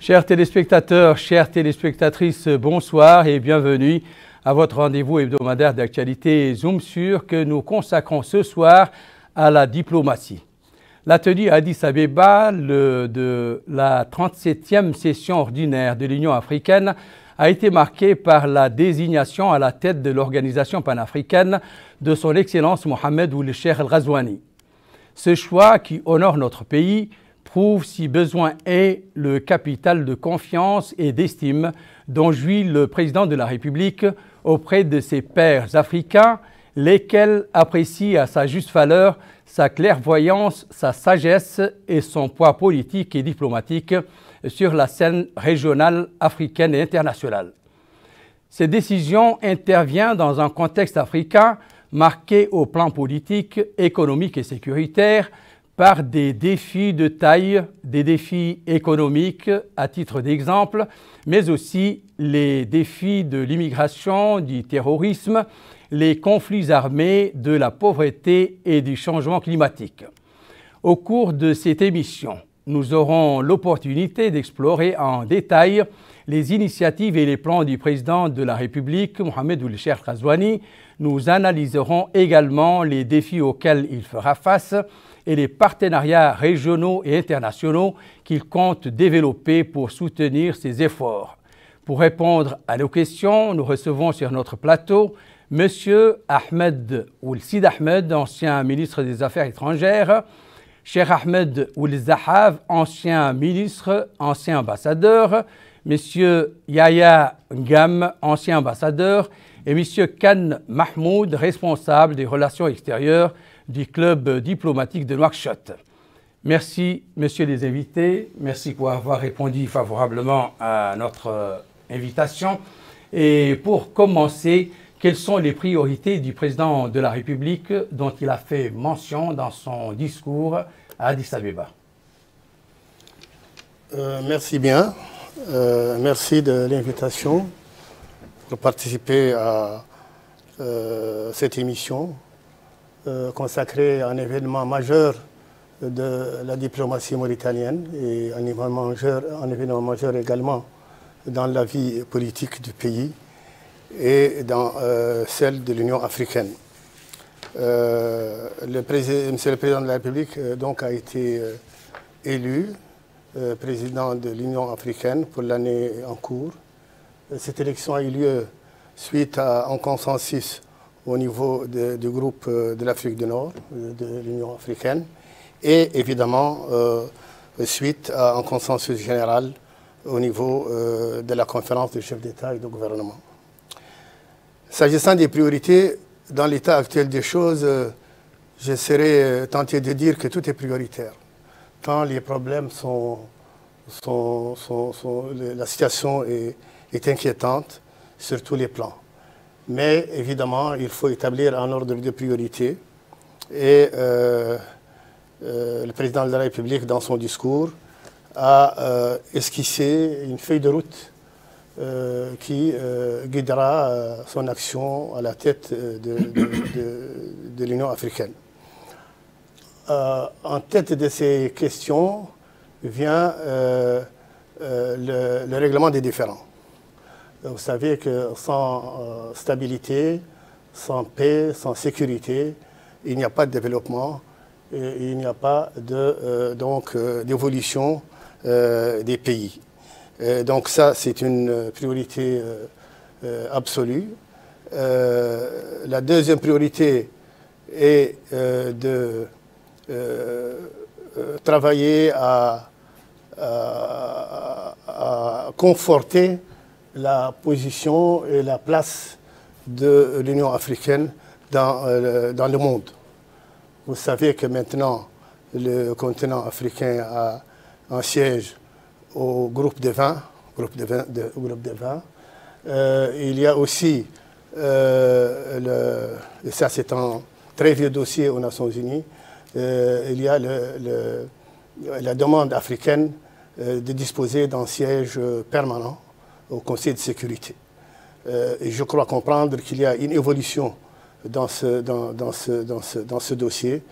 Chers téléspectateurs, chères téléspectatrices, bonsoir et bienvenue à votre rendez-vous hebdomadaire d'actualité Zoom sur que nous consacrons ce soir à la diplomatie. La tenue à Addis Abeba de la 37e session ordinaire de l'Union africaine a été marquée par la désignation à la tête de l'organisation panafricaine de son Excellence Mohamed Ould Cheikh El Ghazouani. Ce choix qui honore notre pays prouve, si besoin est, le capital de confiance et d'estime dont jouit le président de la République auprès de ses pairs africains, lesquels apprécient à sa juste valeur sa clairvoyance, sa sagesse et son poids politique et diplomatique sur la scène régionale, africaine et internationale. Cette décision intervient dans un contexte africain marqué au plan politique, économique et sécuritaire par des défis de taille, des défis économiques à titre d'exemple, mais aussi les défis de l'immigration, du terrorisme, les conflits armés, de la pauvreté et du changement climatique. Au cours de cette émission, nous aurons l'opportunité d'explorer en détail les initiatives et les plans du président de la République, Mohamed Ould Cheikh El Ghazouani. Nous analyserons également les défis auxquels il fera face et les partenariats régionaux et internationaux qu'il compte développer pour soutenir ses efforts. Pour répondre à nos questions, nous recevons sur notre plateau M. Ahmed Ould Sid Ahmed, ancien ministre des Affaires étrangères, Cheikh Ahmed Ould Zahaf, ancien ministre, ancien ambassadeur, M. Yahya Ngam, ancien ambassadeur, et M. Khan Mahmoud, responsable des relations extérieures du club diplomatique de Nouakchott. Merci, messieurs les invités. Merci pour avoir répondu favorablement à notre invitation. Et pour commencer, quelles sont les priorités du président de la République dont il a fait mention dans son discours à Addis Abeba? Merci bien. Merci de l'invitation pour participer à cette émission consacrée à un événement majeur de la diplomatie mauritanienne et un événement majeur également dans la vie politique du pays et dans celle de l'Union africaine. Monsieur le Président de la République donc, a été élu président de l'Union africaine pour l'année en cours. Cette élection a eu lieu suite à un consensus au niveau du groupe de l'Afrique du Nord, de l'Union africaine, et évidemment suite à un consensus général au niveau de la conférence des chefs d'État et de gouvernement. S'agissant des priorités, dans l'état actuel des choses, je serais tenté de dire que tout est prioritaire. Tant les problèmes la situation est inquiétante sur tous les plans. Mais évidemment, il faut établir un ordre de priorité. Et le président de la République, dans son discours, a esquissé une feuille de route qui guidera son action à la tête de l'Union africaine. En tête de ces questions vient le règlement des différends. Vous savez que sans stabilité, sans paix, sans sécurité, il n'y a pas de développement et il n'y a pas d'évolution des pays. Donc ça, c'est une priorité absolue. La deuxième priorité est de travailler à conforter la position et la place de l'Union africaine dans le monde. Vous savez que maintenant, le continent africain a un siège au groupe des 20. Il y a aussi, et ça c'est un très vieux dossier aux Nations Unies, il y a la demande africaine de disposer d'un siège permanent au Conseil de sécurité. Et je crois comprendre qu'il y a une évolution dans ce dossier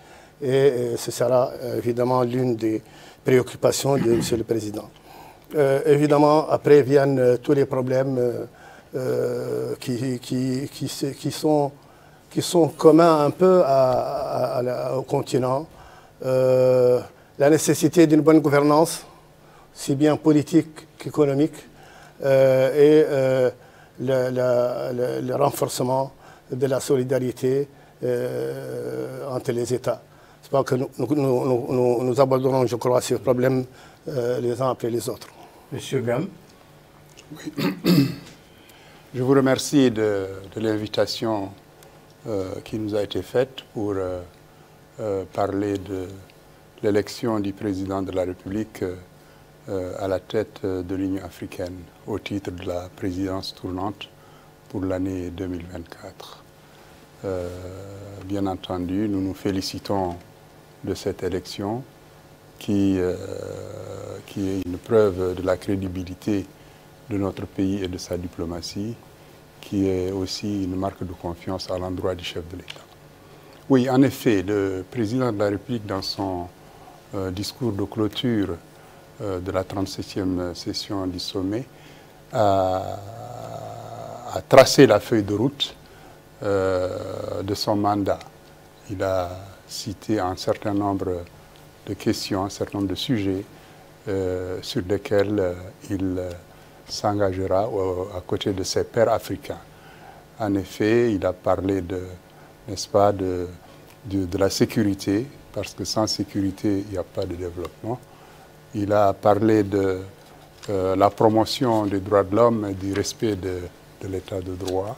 et ce sera évidemment l'une des préoccupations de M. le Président. Évidemment, après viennent tous les problèmes qui sont communs un peu au continent. La nécessité d'une bonne gouvernance, si bien politique qu'économique, et le renforcement de la solidarité entre les États. C'est pas que nous abordons, je crois, ces problèmes les uns après les autres. Monsieur Gam. Oui. Je vous remercie de l'invitation qui nous a été faite pour parler de l'élection du président de la République à la tête de l'Union africaine au titre de la présidence tournante pour l'année 2024. Bien entendu, nous nous félicitons de cette élection qui est une preuve de la crédibilité de notre pays et de sa diplomatie, qui est aussi une marque de confiance à l'endroit du chef de l'État. Oui, en effet, le président de la République, dans son discours de clôture de la 37e session du sommet, a tracé la feuille de route de son mandat. Il a cité un certain nombre de questions, un certain nombre de sujets sur lesquels il s'engagera à côté de ses pairs africains. En effet, il a parlé n'est-ce pas, de la sécurité, parce que sans sécurité, il n'y a pas de développement. Il a parlé de la promotion des droits de l'homme et du respect de l'état de droit.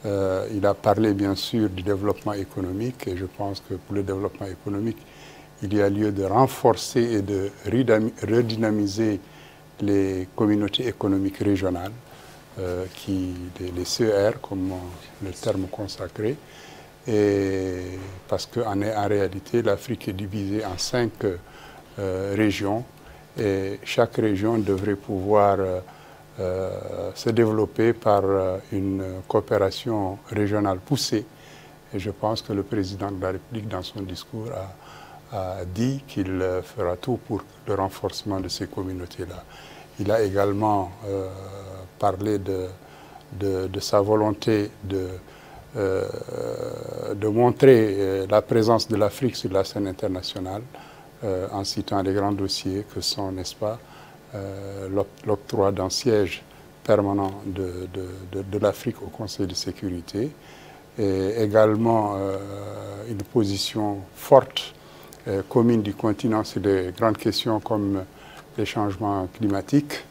Il a parlé bien sûr du développement économique, et je pense que pour le développement économique, il y a lieu de renforcer et de redynamiser les communautés économiques régionales, les CER, comme le terme consacré, et parce qu'en réalité, l'Afrique est divisée en 5 régions, et chaque région devrait pouvoir se développer par une coopération régionale poussée. Et je pense que le président de la République, dans son discours, a dit qu'il fera tout pour le renforcement de ces communautés-là. Il a également parlé de sa volonté de montrer la présence de l'Afrique sur la scène internationale en citant les grands dossiers que sont, n'est-ce pas, l'octroi d'un siège permanent de l'Afrique au Conseil de sécurité, et également une position forte commune du continent sur des grandes questions comme les changements climatiques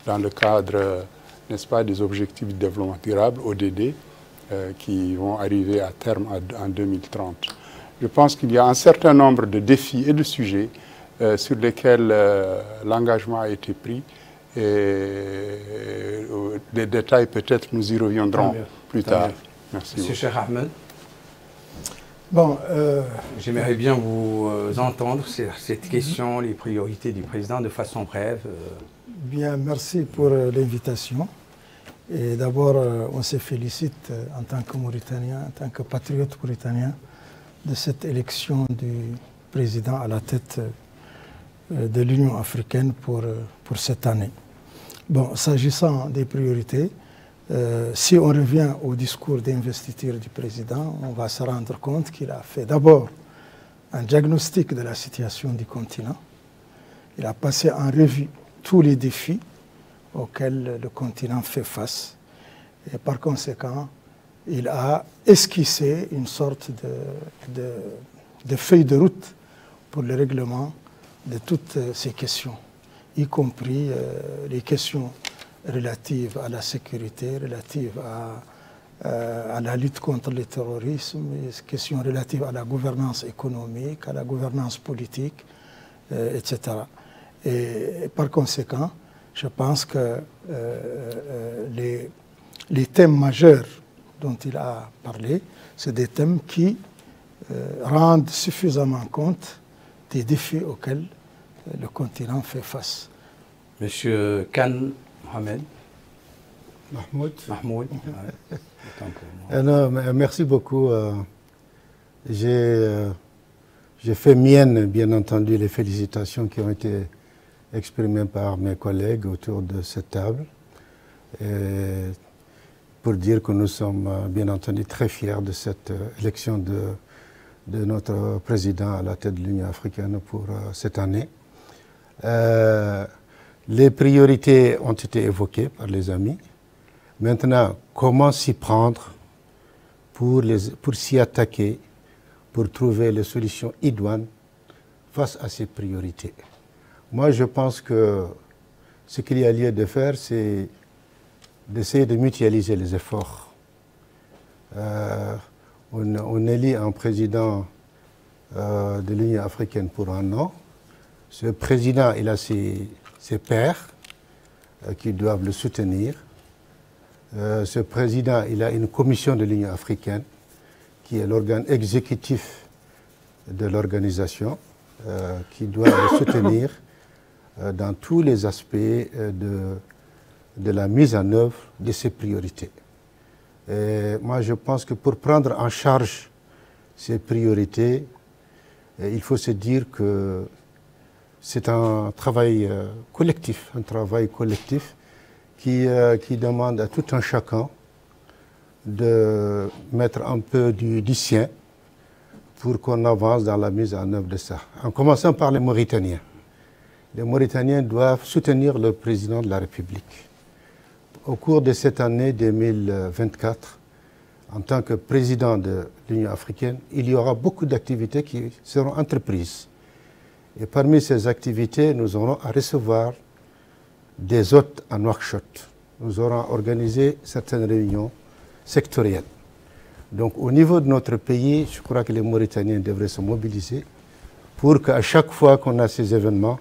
dans le cadre, n'est-ce pas, des objectifs de développement durable, ODD, qui vont arriver à terme en 2030. Je pense qu'il y a un certain nombre de défis et de sujets sur lesquels l'engagement a été pris, et les détails peut-être nous y reviendrons plus tard. Merci. Monsieur Cheikh Ahmed. Bon, j'aimerais bien vous entendre sur cette question, les priorités du président de façon brève. Bien, merci pour l'invitation. Et d'abord, on se félicite en tant que Mauritanien, en tant que patriote mauritanien, de cette élection du président à la tête de l'Union africaine pour cette année. Bon, s'agissant des priorités, si on revient au discours d'investiture du président, on va se rendre compte qu'il a fait d'abord un diagnostic de la situation du continent. Il a passé en revue tous les défis auxquels le continent fait face. Et par conséquent, il a esquissé une sorte de feuille de route pour le règlement de toutes ces questions, y compris les questions relatives à la sécurité, relatives à la lutte contre le terrorisme, les questions relatives à la gouvernance économique, à la gouvernance politique, etc. Et par conséquent, je pense que les thèmes majeurs dont il a parlé, c'est des thèmes qui rendent suffisamment compte des défis auxquels le continent fait face. Monsieur Khan Mohamed. Mahmoud. Non, merci beaucoup. J'ai fait mienne, bien entendu, les félicitations qui ont été exprimées par mes collègues autour de cette table. Et pour dire que nous sommes bien entendu très fiers de cette élection de notre président à la tête de l'Union africaine pour cette année. Les priorités ont été évoquées par les amis. Maintenant, comment s'y prendre pour s'y attaquer, pour trouver les solutions idoines face à ces priorités? Moi, je pense que ce qu'il y a lieu de faire, c'est d'essayer de mutualiser les efforts. On élit un président de l'Union africaine pour un an. Ce président, il a ses pairs qui doivent le soutenir. Ce président, il a une commission de l'Union africaine qui est l'organe exécutif de l'organisation qui doit le soutenir dans tous les aspects de la mise en œuvre de ses priorités. Et moi, je pense que pour prendre en charge ces priorités, il faut se dire que c'est un travail collectif, qui demande à tout un chacun de mettre un peu du sien pour qu'on avance dans la mise en œuvre de ça. En commençant par les Mauritaniens. Les Mauritaniens doivent soutenir le président de la République. Au cours de cette année 2024, en tant que président de l'Union africaine, il y aura beaucoup d'activités qui seront entreprises. Et parmi ces activités, nous aurons à recevoir des hôtes à Nouakchott. Nous aurons organisé certaines réunions sectorielles. Donc au niveau de notre pays, je crois que les Mauritaniens devraient se mobiliser pour qu'à chaque fois qu'on a ces événements,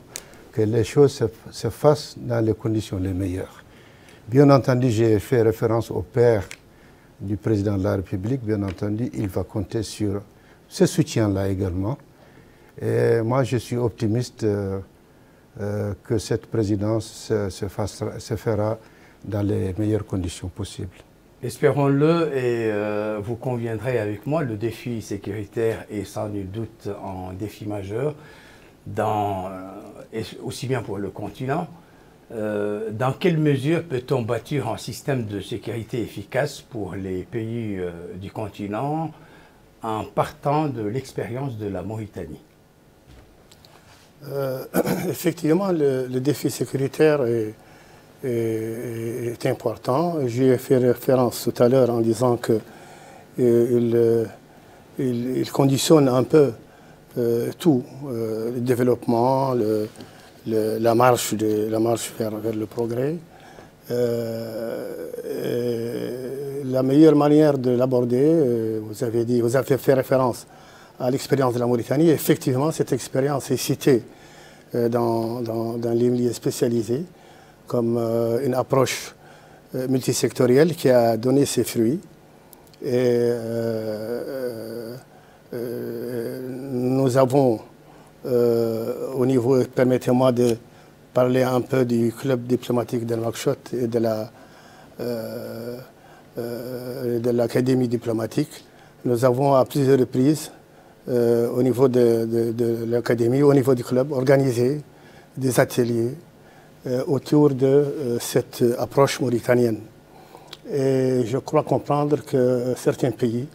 que les choses se fassent dans les conditions les meilleures. Bien entendu, j'ai fait référence au père du président de la République. Bien entendu, il va compter sur ce soutien-là également. Et moi, je suis optimiste que cette présidence se fera dans les meilleures conditions possibles. Espérons-le, et vous conviendrez avec moi, le défi sécuritaire est sans nul doute un défi majeur, aussi bien pour le continent. Dans quelle mesure peut-on bâtir un système de sécurité efficace pour les pays du continent en partant de l'expérience de la Mauritanie? Effectivement, le défi sécuritaire est important. J'y ai fait référence tout à l'heure en disant qu'il conditionne un peu tout, le développement, la marche vers le progrès. La meilleure manière de l'aborder, vous avez fait référence à l'expérience de la Mauritanie. Effectivement, cette expérience est citée dans les milieux spécialisés comme une approche multisectorielle qui a donné ses fruits. Et nous avons au niveau, permettez-moi de parler un peu du club diplomatique de Nouakchott et de l'académie diplomatique. Nous avons à plusieurs reprises, au niveau de l'académie, au niveau du club, organisé des ateliers autour de cette approche mauritanienne. Et je crois comprendre que certains pays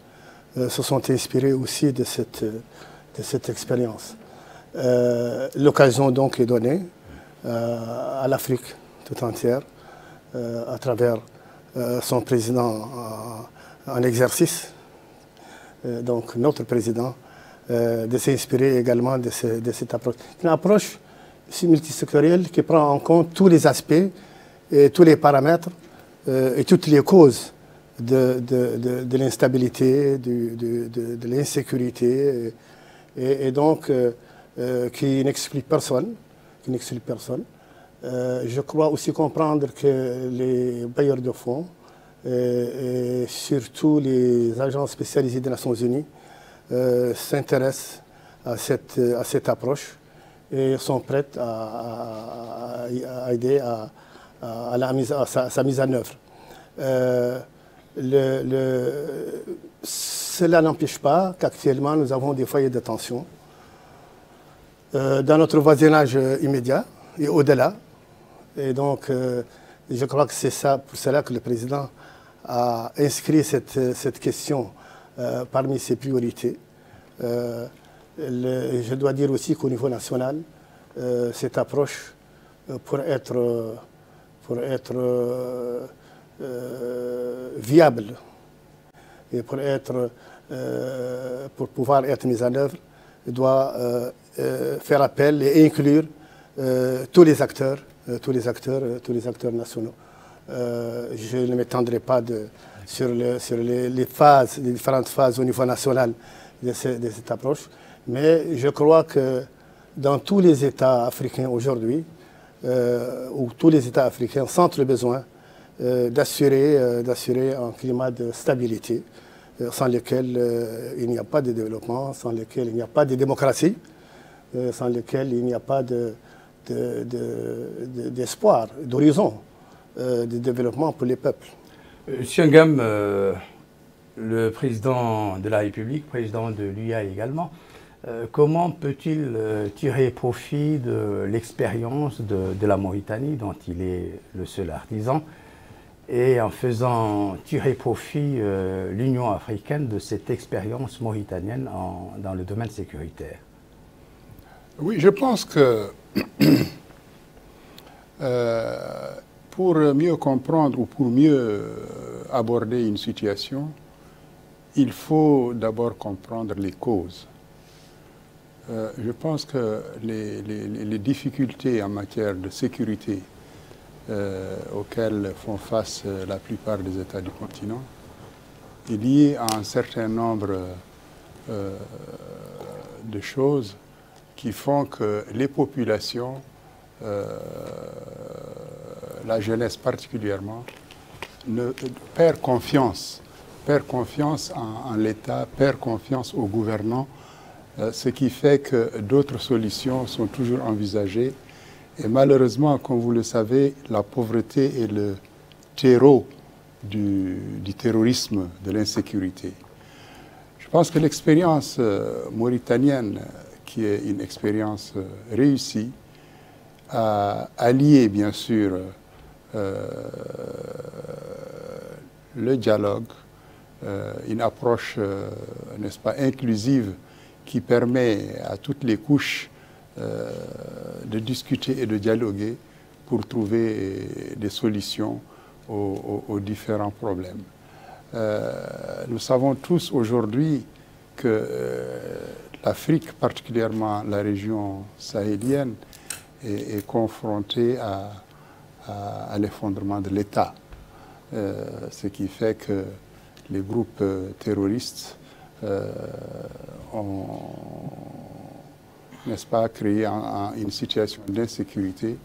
se sont inspirés aussi de cette expérience. L'occasion donc est donnée à l'Afrique tout entière, à travers son président en exercice, donc notre président, de s'inspirer également de cette approche. Une approche multisectorielle qui prend en compte tous les aspects et tous les paramètres et toutes les causes de l'instabilité, de l'insécurité, et donc qui n'exclut personne. Je crois aussi comprendre que les bailleurs de fonds et surtout les agences spécialisées des Nations Unies s'intéressent à cette approche et sont prêtes à aider à sa mise en œuvre. Cela n'empêche pas qu'actuellement nous avons des foyers de tension. Dans notre voisinage immédiat, et au-delà. Et donc, je crois que c'est ça, pour cela que le président a inscrit cette question parmi ses priorités. Je dois dire aussi qu'au niveau national, cette approche pour être viable et pour pouvoir être mise en œuvre, doit faire appel et inclure tous les acteurs nationaux. Je ne m'étendrai pas sur les différentes phases au niveau national de cette approche, mais je crois que dans tous les États africains aujourd'hui, où tous les États africains sentent le besoin d'assurer un climat de stabilité, sans lequel il n'y a pas de développement, sans lequel il n'y a pas de démocratie, sans lequel il n'y a pas d'espoir, d'horizon de développement pour les peuples. Monsieur Ngam, le président de la République, président de l'UIA également, comment peut-il tirer profit de l'expérience de la Mauritanie, dont il est le seul artisan, et en faisant tirer profit l'Union africaine de cette expérience mauritanienne dans le domaine sécuritaire? Oui, je pense que pour mieux comprendre ou pour mieux aborder une situation, il faut d'abord comprendre les causes. Je pense que les difficultés en matière de sécurité auxquelles font face la plupart des États du continent est liée à un certain nombre de choses qui font que les populations, la jeunesse particulièrement, perd confiance en l'État, perd confiance aux gouvernants, ce qui fait que d'autres solutions sont toujours envisagées. Et malheureusement, comme vous le savez, la pauvreté est le terreau du terrorisme, de l'insécurité. Je pense que l'expérience mauritanienne, qui est une expérience réussie, a allié bien sûr le dialogue, une approche, n'est-ce pas, inclusive, qui permet à toutes les couches de discuter et de dialoguer pour trouver des solutions aux différents problèmes. Nous savons tous aujourd'hui que l'Afrique, particulièrement la région sahélienne, est confrontée à l'effondrement de l'État, ce qui fait que les groupes terroristes ont, n'est-ce pas, créé une situation d'insécurité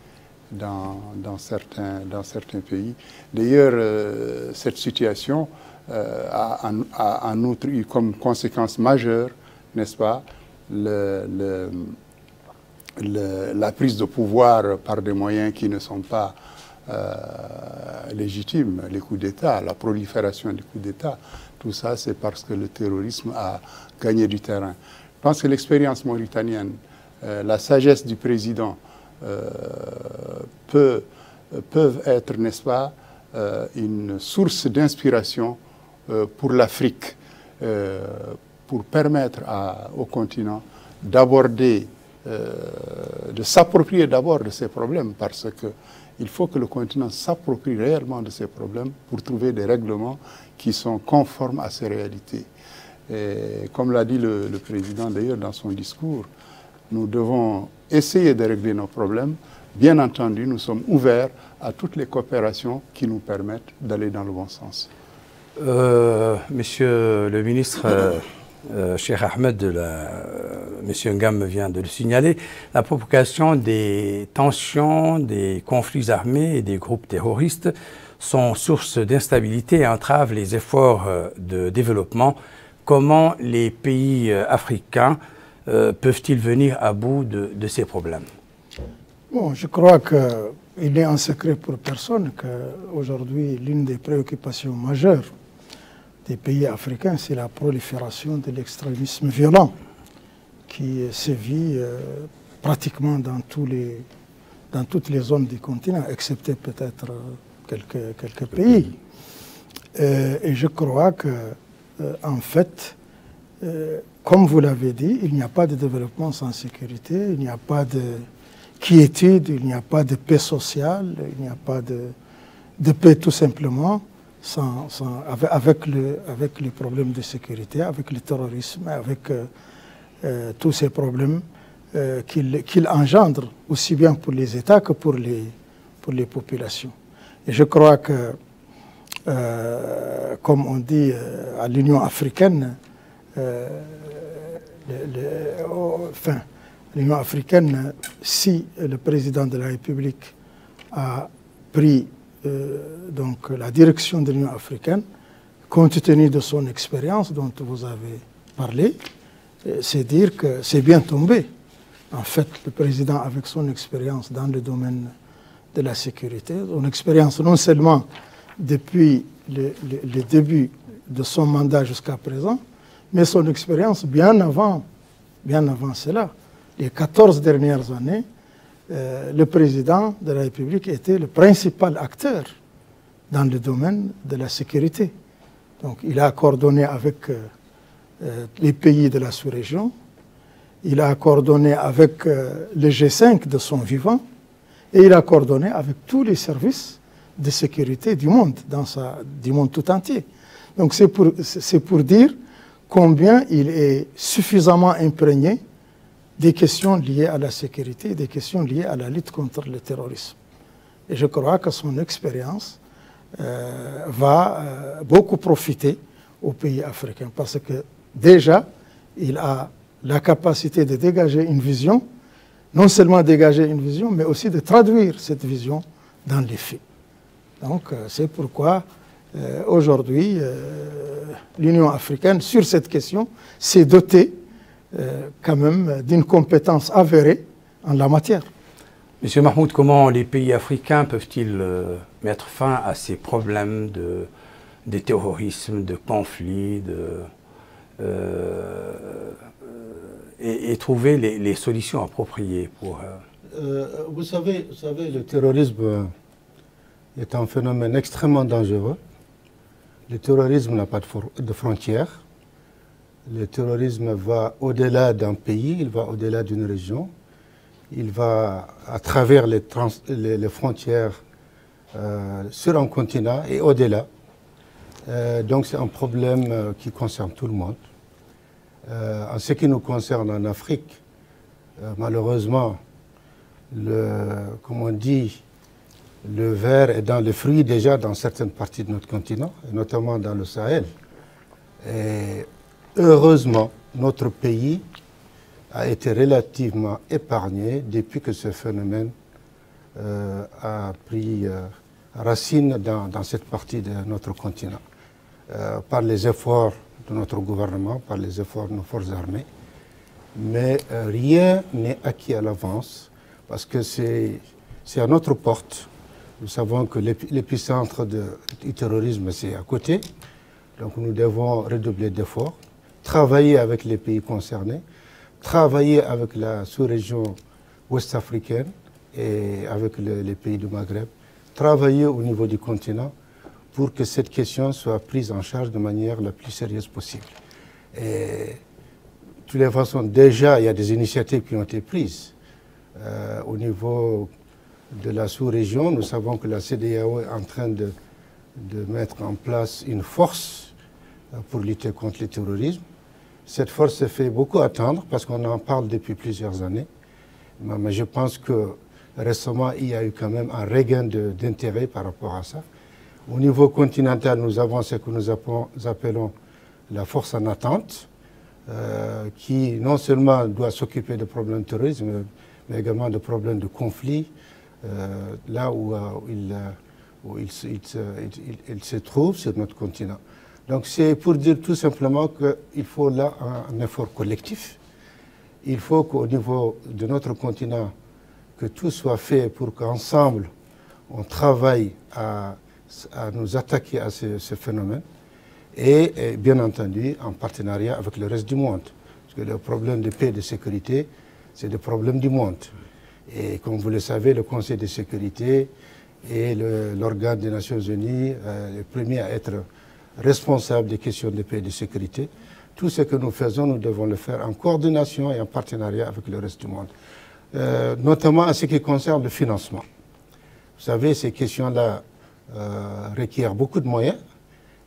dans certains pays. D'ailleurs, cette situation a en outre eu comme conséquence majeure, n'est-ce pas, la prise de pouvoir par des moyens qui ne sont pas légitimes, les coups d'État, la prolifération des coups d'État. Tout ça, c'est parce que le terrorisme a gagné du terrain. Je pense que l'expérience mauritanienne, la sagesse du président peuvent être, n'est-ce pas, une source d'inspiration pour l'Afrique, pour permettre au continent d'aborder, de s'approprier d'abord de ces problèmes, parce qu'il faut que le continent s'approprie réellement de ces problèmes pour trouver des règlements qui sont conformes à ces réalités. Et comme l'a dit le président d'ailleurs dans son discours, nous devons essayer de régler nos problèmes. Bien entendu, nous sommes ouverts à toutes les coopérations qui nous permettent d'aller dans le bon sens. Monsieur le ministre, Cheikh Ahmed, Monsieur Ngam vient de le signaler, la propagation des tensions, des conflits armés et des groupes terroristes sont source d'instabilité et entravent les efforts de développement. Comment les pays africains peuvent-ils venir à bout de ces problèmes? Bon, je crois qu'il n'est un secret pour personne qu'aujourd'hui, l'une des préoccupations majeures des pays africains, c'est la prolifération de l'extrémisme violent qui sévit pratiquement dans tous dans toutes les zones du continent, excepté peut-être quelques pays. Et je crois que, en fait, comme vous l'avez dit, il n'y a pas de développement sans sécurité, il n'y a pas de quiétude, il n'y a pas de paix sociale, il n'y a pas de paix tout simplement avec les problèmes de sécurité, avec le terrorisme, avec tous ces problèmes qu'il engendre, aussi bien pour les États que pour les populations. Et je crois que, comme on dit à l'Union africaine, l'Union africaine, si le président de la République a pris donc la direction de l'Union africaine, compte tenu de son expérience dont vous avez parlé, c'est dire que c'est bien tombé. En fait, le président, avec son expérience dans le domaine de la sécurité, son expérience non seulement depuis le début de son mandat jusqu'à présent, mais son expérience bien avant cela. Les 14 dernières années, le président de la République était le principal acteur dans le domaine de la sécurité. Donc il a coordonné avec les pays de la sous-région, il a coordonné avec le G5 de son vivant, et il a coordonné avec tous les services de sécurité du monde, du monde tout entier. Donc c'est pour dire combien il est suffisamment imprégné des questions liées à la sécurité, des questions liées à la lutte contre le terrorisme. Et je crois que son expérience va beaucoup profiter aux pays africains, parce que déjà, il a la capacité de dégager une vision, non seulement dégager une vision, mais aussi de traduire cette vision dans les faits. Donc c'est pourquoi aujourd'hui, l'Union africaine, sur cette question, s'est dotée quand même d'une compétence avérée en la matière. Monsieur Mahmoud, comment les pays africains peuvent-ils mettre fin à ces problèmes de terrorisme, de conflits, et trouver les solutions appropriées pour... Vous savez, le terrorisme est un phénomène extrêmement dangereux. Le terrorisme n'a pas de frontières. Le terrorisme va au-delà d'un pays, il va au-delà d'une région. Il va à travers les frontières sur un continent et au-delà. Donc c'est un problème qui concerne tout le monde. En ce qui nous concerne en Afrique, malheureusement, comme on dit, le ver est dans le fruit déjà dans certaines parties de notre continent, et notamment dans le Sahel. Et heureusement, notre pays a été relativement épargné depuis que ce phénomène a pris racine dans cette partie de notre continent, par les efforts de notre gouvernement, par les efforts de nos forces armées. Mais rien n'est acquis à l'avance, parce que c'est à notre porte. Nous savons que l'épicentre du terrorisme, c'est à côté. Donc nous devons redoubler d'efforts, travailler avec les pays concernés, travailler avec la sous-région ouest-africaine et avec les pays du Maghreb, travailler au niveau du continent pour que cette question soit prise en charge de manière la plus sérieuse possible. Et de toutes les façons, déjà, il y a des initiatives qui ont été prises. Au niveau de la sous-région, nous savons que la CEDEAO est en train de mettre en place une force pour lutter contre le terrorisme. Cette force se fait beaucoup attendre parce qu'on en parle depuis plusieurs années. Mais je pense que récemment, il y a eu quand même un regain d'intérêt par rapport à ça. Au niveau continental, nous avons ce que nous appelons la force en attente, qui non seulement doit s'occuper des problèmes de terrorisme, mais également des problèmes de conflit, là où il se trouve sur notre continent. Donc c'est pour dire tout simplement qu'il faut là un effort collectif. Il faut qu'au niveau de notre continent, que tout soit fait pour qu'ensemble, on travaille à nous attaquer à ce phénomène et bien entendu en partenariat avec le reste du monde. Parce que le problème de paix et de sécurité, c'est des problèmes du monde. Et comme vous le savez, le Conseil de sécurité est l'organe des Nations Unies, le premier à être responsable des questions de paix et de sécurité. Tout ce que nous faisons, nous devons le faire en coordination et en partenariat avec le reste du monde, notamment en ce qui concerne le financement. Vous savez, ces questions-là requièrent beaucoup de moyens,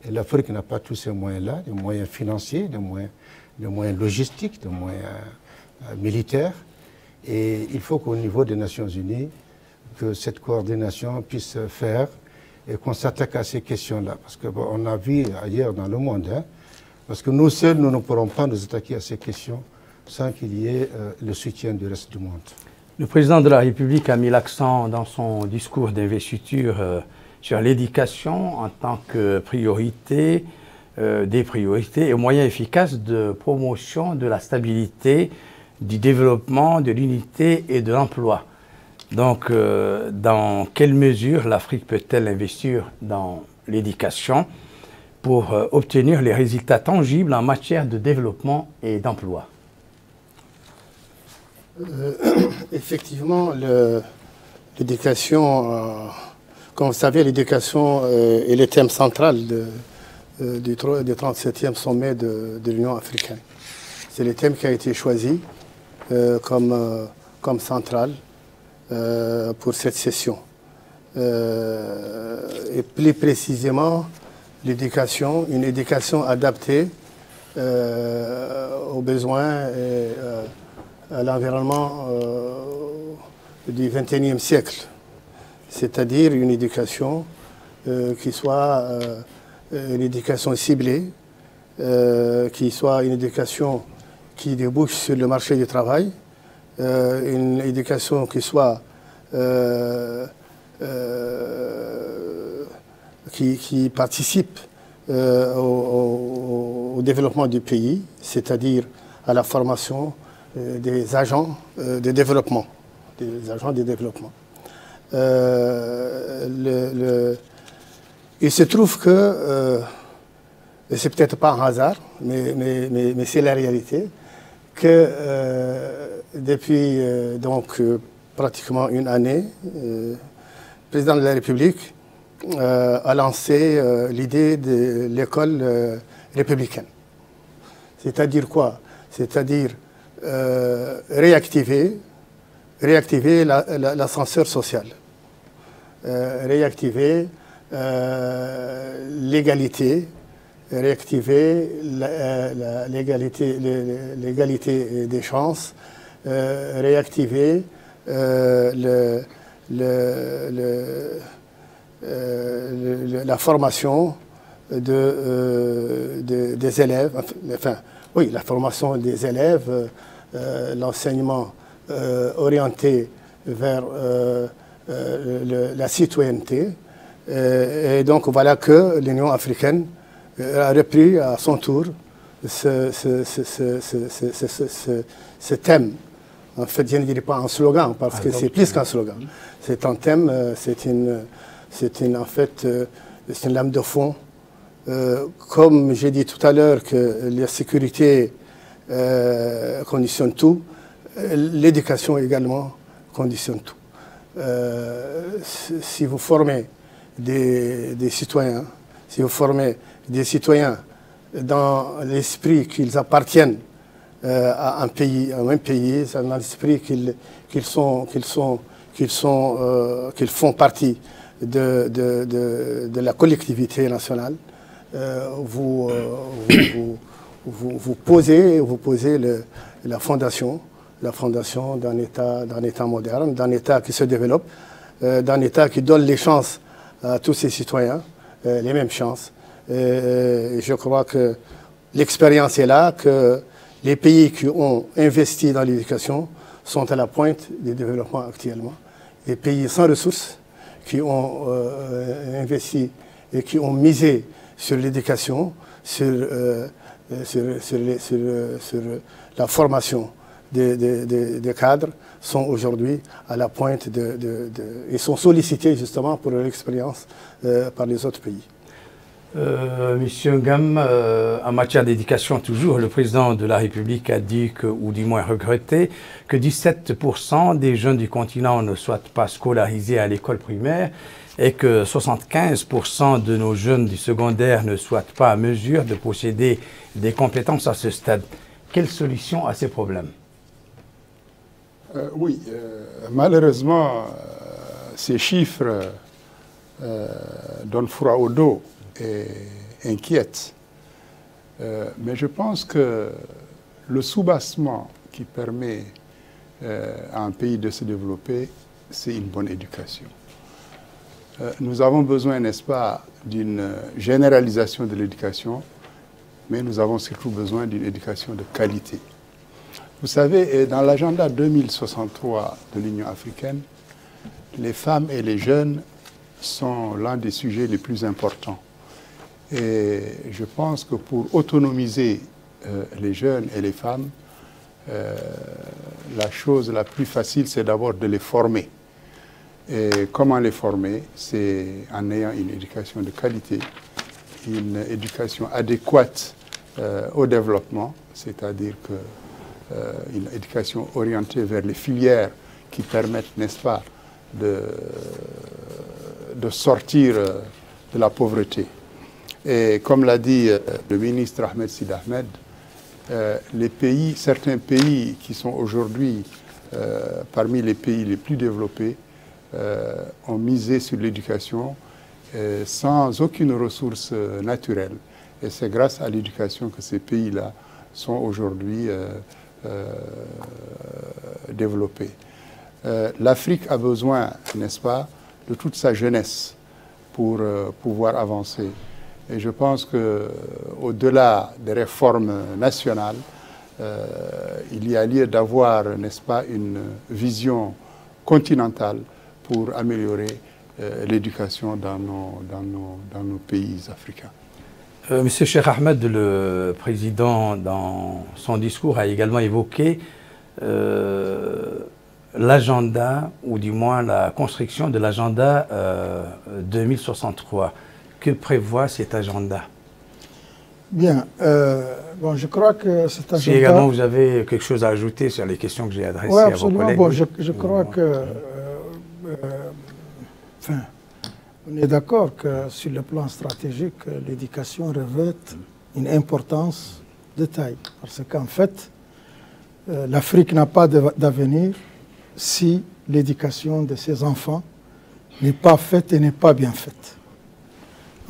et l'Afrique n'a pas tous ces moyens-là, des moyens financiers, des moyens logistiques, des moyens militaires. Et il faut qu'au niveau des Nations Unies, que cette coordination puisse faire et qu'on s'attaque à ces questions-là. Parce qu'on a vu ailleurs dans le monde, hein, parce que nous seuls, nous ne pourrons pas nous attaquer à ces questions sans qu'il y ait le soutien du reste du monde. Le président de la République a mis l'accent dans son discours d'investiture sur l'éducation en tant que priorité, des priorités et moyen efficace de promotion de la stabilité, du développement, de l'unité et de l'emploi. Donc, dans quelle mesure l'Afrique peut-elle investir dans l'éducation pour obtenir les résultats tangibles en matière de développement et d'emploi? Effectivement, l'éducation, comme vous savez, l'éducation est le thème central du 37e sommet de l'Union africaine. C'est le thème qui a été choisi comme central pour cette session. Et plus précisément, l'éducation, une éducation adaptée aux besoins et à l'environnement du XXIe siècle. C'est-à-dire une éducation qui soit une éducation ciblée, qui soit une éducation qui débouche sur le marché du travail, une éducation qui soit qui participe au développement du pays, c'est-à-dire à la formation des agents de développement, il se trouve que, et c'est peut-être pas un hasard, mais c'est la réalité, que depuis pratiquement une année, le président de la République a lancé l'idée de l'école républicaine. C'est-à-dire quoi? C'est-à-dire réactiver l'ascenseur social, réactiver l'égalité, réactiver l'égalité des chances, réactiver la formation des élèves, enfin, oui, la formation des élèves, l'enseignement orienté vers la citoyenneté. Et donc voilà que l'Union africaine a repris à son tour ce thème. En fait, je ne dirais pas un slogan, parce que c'est plus qu'un slogan. C'est un thème, c'est une lame de fond. Comme j'ai dit tout à l'heure que la sécurité conditionne tout, l'éducation également conditionne tout. Si vous formez des citoyens, si vous formez des citoyens dans l'esprit qu'ils appartiennent à un pays, dans l'esprit qu'ils font partie de la collectivité nationale, vous posez la fondation d'un État moderne, d'un État qui se développe, d'un État qui donne les chances à tous ses citoyens, les mêmes chances. Et je crois que l'expérience est là, que les pays qui ont investi dans l'éducation sont à la pointe du développement actuellement. Les pays sans ressources qui ont investi et qui ont misé sur l'éducation, sur la formation des cadres, sont aujourd'hui à la pointe et sont sollicités justement pour leur expérience par les autres pays. Monsieur Ngam, en matière d'éducation toujours, le président de la République a dit, ou du moins regretté, que 17% des jeunes du continent ne soient pas scolarisés à l'école primaire et que 75% de nos jeunes du secondaire ne soient pas à mesure de posséder des compétences à ce stade. Quelle solution à ces problèmes? Oui, malheureusement, ces chiffres donnent froid au dos et inquiètent. Mais je pense que le soubassement qui permet à un pays de se développer, c'est une bonne éducation. Nous avons besoin, n'est-ce pas, d'une généralisation de l'éducation, mais nous avons surtout besoin d'une éducation de qualité. Vous savez, dans l'agenda 2063 de l'Union africaine, les femmes et les jeunes sont l'un des sujets les plus importants. Et je pense que pour autonomiser les jeunes et les femmes, la chose la plus facile, c'est d'abord de les former. Et comment les former? C'est en ayant une éducation de qualité, une éducation adéquate au développement, c'est-à-dire une éducation orientée vers les filières qui permettent, n'est-ce pas, de sortir de la pauvreté. Et comme l'a dit le ministre Ahmed Sid Ahmed, certains pays qui sont aujourd'hui parmi les pays les plus développés ont misé sur l'éducation sans aucune ressource naturelle. Et c'est grâce à l'éducation que ces pays-là sont aujourd'hui développés. L'Afrique a besoin, n'est-ce pas, de toute sa jeunesse pour pouvoir avancer. Et je pense qu'au-delà des réformes nationales, il y a lieu d'avoir, n'est-ce pas, une vision continentale pour améliorer l'éducation dans nos pays africains. Monsieur Cheikh Ahmed, le président, dans son discours, a également évoqué l'agenda, ou du moins la construction de l'agenda 2063. Que prévoit cet agenda? Bien, bon, je crois que cet agenda... Si également vous avez quelque chose à ajouter sur les questions que j'ai adressées à vos collègues. Bon, je crois que... enfin, on est d'accord que sur le plan stratégique, l'éducation revêt une importance de taille. Parce qu'en fait, l'Afrique n'a pas d'avenir si l'éducation de ses enfants n'est pas faite et n'est pas bien faite.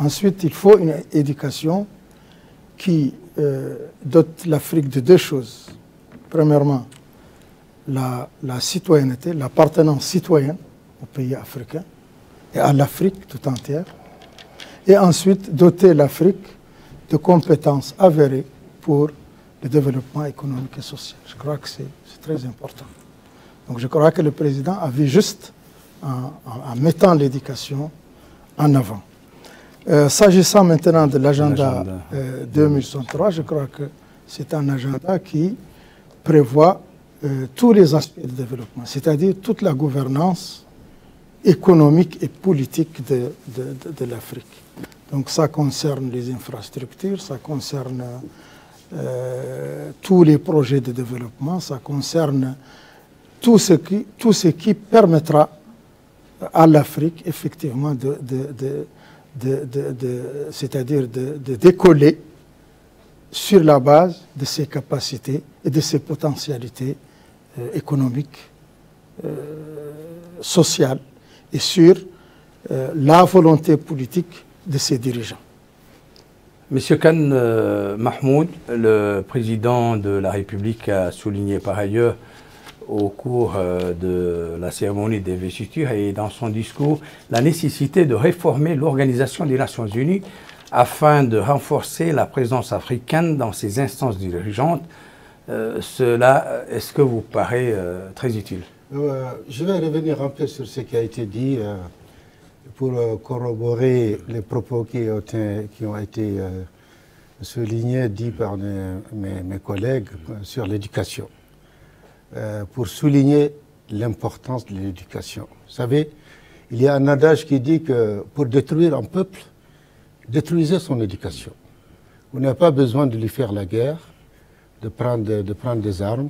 Ensuite, il faut une éducation qui dote l'Afrique de deux choses. Premièrement, la citoyenneté, l'appartenance citoyenne aux pays africains et à l'Afrique tout entière. Et ensuite, doter l'Afrique de compétences avérées pour le développement économique et social. Je crois que c'est très important. Donc je crois que le président a vu juste en mettant l'éducation en avant. S'agissant maintenant de l'agenda 2063, je crois que c'est un agenda qui prévoit tous les aspects du développement, c'est-à-dire toute la gouvernance économique et politique de l'Afrique. Donc ça concerne les infrastructures, ça concerne tous les projets de développement, ça concerne tout ce qui permettra à l'Afrique effectivement c'est-à-dire de décoller sur la base de ses capacités et de ses potentialités économiques, sociales et sur la volonté politique de ses dirigeants. Monsieur Khan Mahmoud, le président de la République, a souligné par ailleurs au cours de la cérémonie d'investiture et dans son discours la nécessité de réformer l'Organisation des Nations Unies afin de renforcer la présence africaine dans ses instances dirigeantes. Cela, est-ce que vous paraît très utile? Je vais revenir un peu sur ce qui a été dit pour corroborer les propos qui ont été soulignés, dits par mes collègues sur l'éducation. Pour souligner l'importance de l'éducation. Vous savez, il y a un adage qui dit que pour détruire un peuple, détruisez son éducation. Vous n'avez pas besoin de lui faire la guerre, de prendre des armes.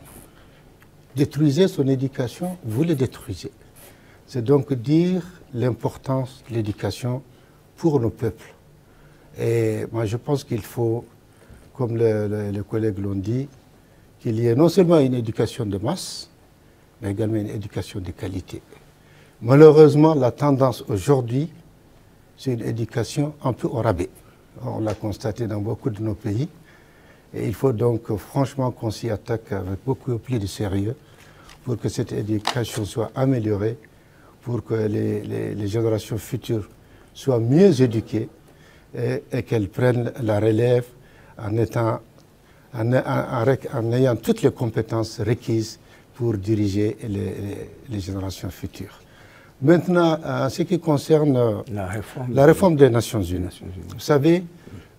Détruisez son éducation, vous le détruisez. C'est donc dire l'importance de l'éducation pour nos peuples. Et moi, je pense qu'il faut, comme les collègues l'ont dit, qu'il y ait non seulement une éducation de masse, mais également une éducation de qualité. Malheureusement, la tendance aujourd'hui, c'est une éducation un peu au rabais. On l'a constaté dans beaucoup de nos pays. Et il faut donc franchement qu'on s'y attaque avec beaucoup plus de sérieux pour que cette éducation soit améliorée, pour que les générations futures soient mieux éduquées et qu'elles prennent la relève en ayant toutes les compétences requises pour diriger les générations futures. Maintenant, en ce qui concerne la réforme des Nations Unies, vous savez,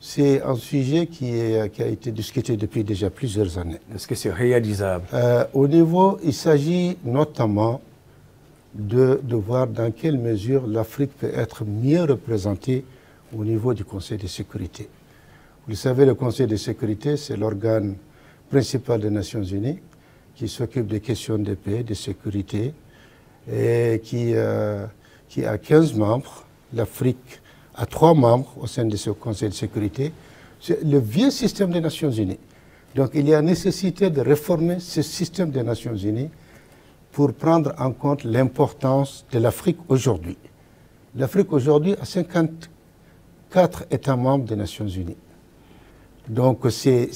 c'est un sujet qui a été discuté depuis déjà plusieurs années. Est-ce que c'est réalisable? Au niveau, il s'agit notamment de voir dans quelle mesure l'Afrique peut être mieux représentée au niveau du Conseil de sécurité. Vous le savez, le Conseil de sécurité, c'est l'organe principal des Nations Unies qui s'occupe des questions de paix, de sécurité, et qui a 15 membres. L'Afrique a 3 membres au sein de ce Conseil de sécurité. C'est le vieux système des Nations Unies. Donc il y a nécessité de réformer ce système des Nations Unies pour prendre en compte l'importance de l'Afrique aujourd'hui. L'Afrique aujourd'hui a 54 États membres des Nations Unies. Donc c'est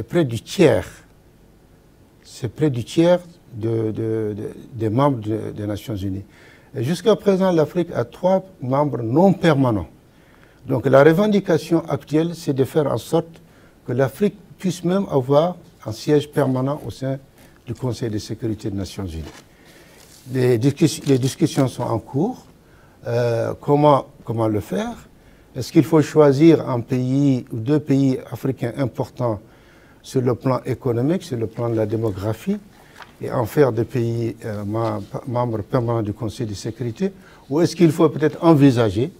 près du tiers. C'est près du tiers des membres des Nations Unies. Jusqu'à présent, l'Afrique a 3 membres non permanents. Donc la revendication actuelle, c'est de faire en sorte que l'Afrique puisse même avoir un siège permanent au sein du Conseil de sécurité des Nations Unies. Les discussions sont en cours. Comment le faire? Est-ce qu'il faut choisir un pays ou 2 pays africains importants sur le plan économique, sur le plan de la démographie, et en faire des pays membres permanents du Conseil de sécurité? Ou est-ce qu'il faut peut-être envisager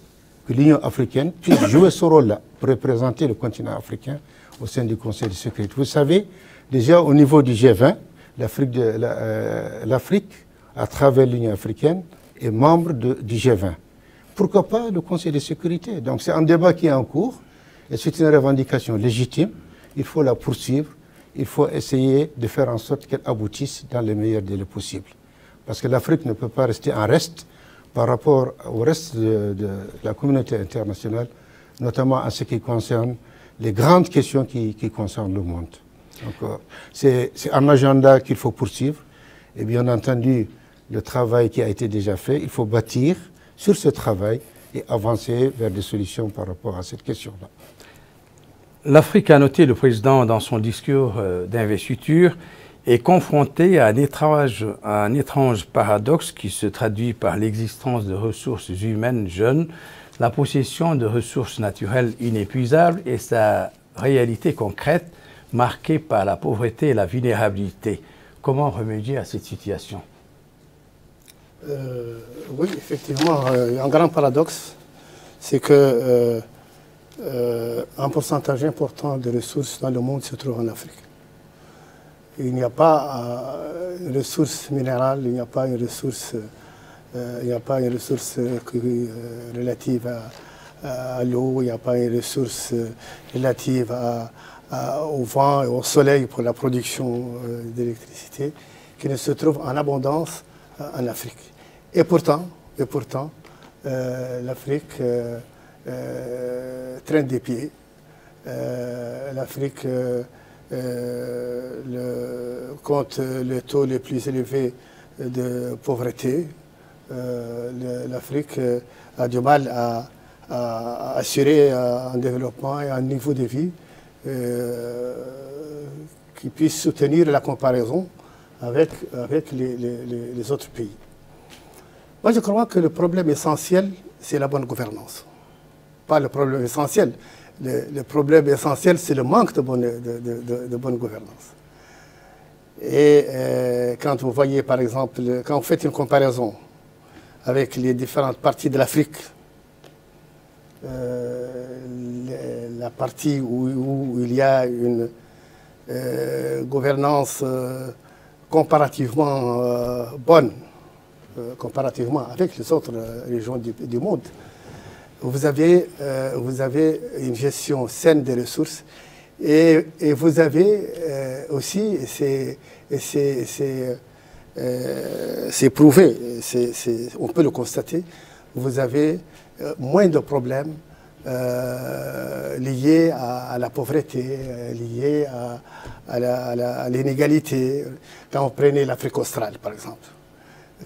que l'Union africaine puisse jouer ce rôle-là pour représenter le continent africain au sein du Conseil de sécurité? Vous savez, déjà au niveau du G20, l'Afrique, à travers l'Union africaine, est membre du G20. Pourquoi pas le Conseil de sécurité? Donc c'est un débat qui est en cours et c'est une revendication légitime. Il faut la poursuivre. Il faut essayer de faire en sorte qu'elle aboutisse dans les meilleurs délais possibles. Parce que l'Afrique ne peut pas rester en reste par rapport au reste de la communauté internationale, notamment en ce qui concerne les grandes questions qui concernent le monde. Donc c'est un agenda qu'il faut poursuivre. Et bien entendu, le travail qui a été déjà fait, il faut bâtir sur ce travail et avancer vers des solutions par rapport à cette question-là. L'Afrique, a noté le président dans son discours d'investiture, est confrontée à un étrange paradoxe qui se traduit par l'existence de ressources humaines jeunes, la possession de ressources naturelles inépuisables et sa réalité concrète marquée par la pauvreté et la vulnérabilité. Comment remédier à cette situation? Oui, effectivement, un grand paradoxe, c'est que un pourcentage important de ressources dans le monde se trouve en Afrique. Il n'y a pas une ressource minérale, il n'y a pas une ressource, relative à l'eau, il n'y a pas une ressource relative au vent et au soleil pour la production d'électricité qui ne se trouve en abondance en Afrique. Et pourtant l'Afrique traîne des pieds. L'Afrique compte le taux le plus élevé de pauvreté. L'Afrique a du mal à assurer un développement et un niveau de vie qui puisse soutenir la comparaison avec les autres pays. Moi, je crois que le problème essentiel, c'est la bonne gouvernance. Pas le problème essentiel. Le problème essentiel, c'est le manque de bonne gouvernance. Et quand vous voyez, par exemple, quand vous faites une comparaison avec les différentes parties de l'Afrique, la partie où il y a une gouvernance comparativement bonne, comparativement avec les autres régions du monde. Vous avez une gestion saine des ressources et vous avez aussi, c'est prouvé, on peut le constater, vous avez moins de problèmes liés à la pauvreté, liés à l'inégalité. Quand vous prenez l'Afrique australe, par exemple,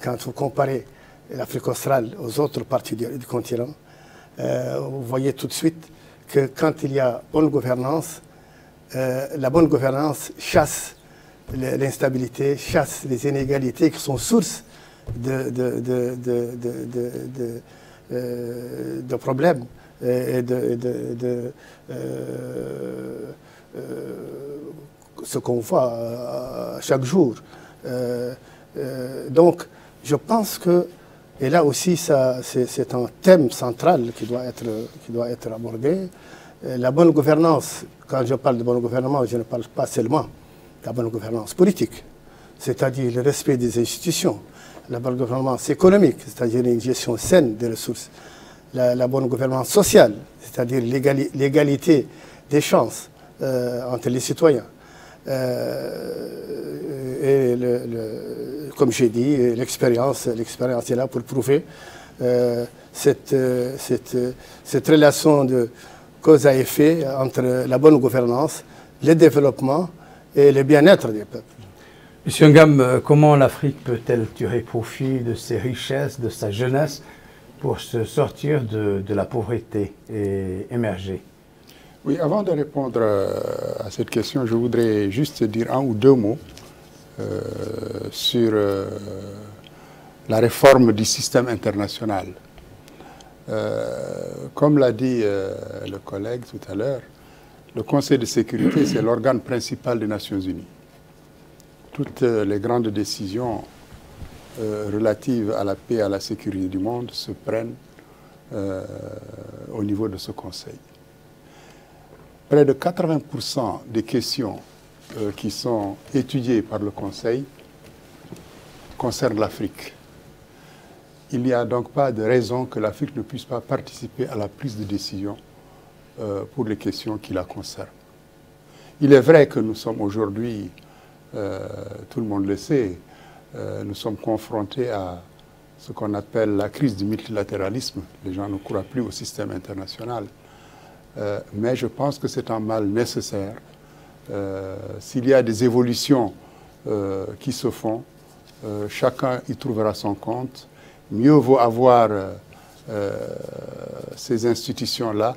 quand vous comparez l'Afrique australe aux autres parties du continent, vous voyez tout de suite que quand il y a bonne gouvernance, la bonne gouvernance chasse l'instabilité, chasse les inégalités qui sont source de problèmes et ce qu'on voit chaque jour. Donc, je pense que, et là aussi, c'est un thème central qui doit être abordé. La bonne gouvernance, quand je parle de bonne gouvernance, je ne parle pas seulement de la bonne gouvernance politique, c'est-à-dire le respect des institutions, la bonne gouvernance économique, c'est-à-dire une gestion saine des ressources, la bonne gouvernance sociale, c'est-à-dire l'égalité des chances entre les citoyens. Et comme j'ai dit, l'expérience est là pour prouver cette relation de cause à effet entre la bonne gouvernance, le développement et le bien-être des peuples. Monsieur Ngam, comment l'Afrique peut-elle tirer profit de ses richesses, de sa jeunesse, pour se sortir de la pauvreté et émerger? Oui, avant de répondre à cette question, je voudrais juste dire un ou deux mots sur la réforme du système international. Comme l'a dit le collègue tout à l'heure, le Conseil de sécurité, c'est l'organe principal des Nations Unies. Toutes les grandes décisions relatives à la paix et à la sécurité du monde se prennent au niveau de ce Conseil. Près de 80% des questions qui sont étudiées par le Conseil concernent l'Afrique. Il n'y a donc pas de raison que l'Afrique ne puisse pas participer à la prise de décision pour les questions qui la concernent. Il est vrai que nous sommes aujourd'hui, tout le monde le sait, nous sommes confrontés à ce qu'on appelle la crise du multilatéralisme. Les gens ne croient plus au système international. Mais je pense que c'est un mal nécessaire. S'il y a des évolutions qui se font, chacun y trouvera son compte. Mieux vaut avoir ces institutions-là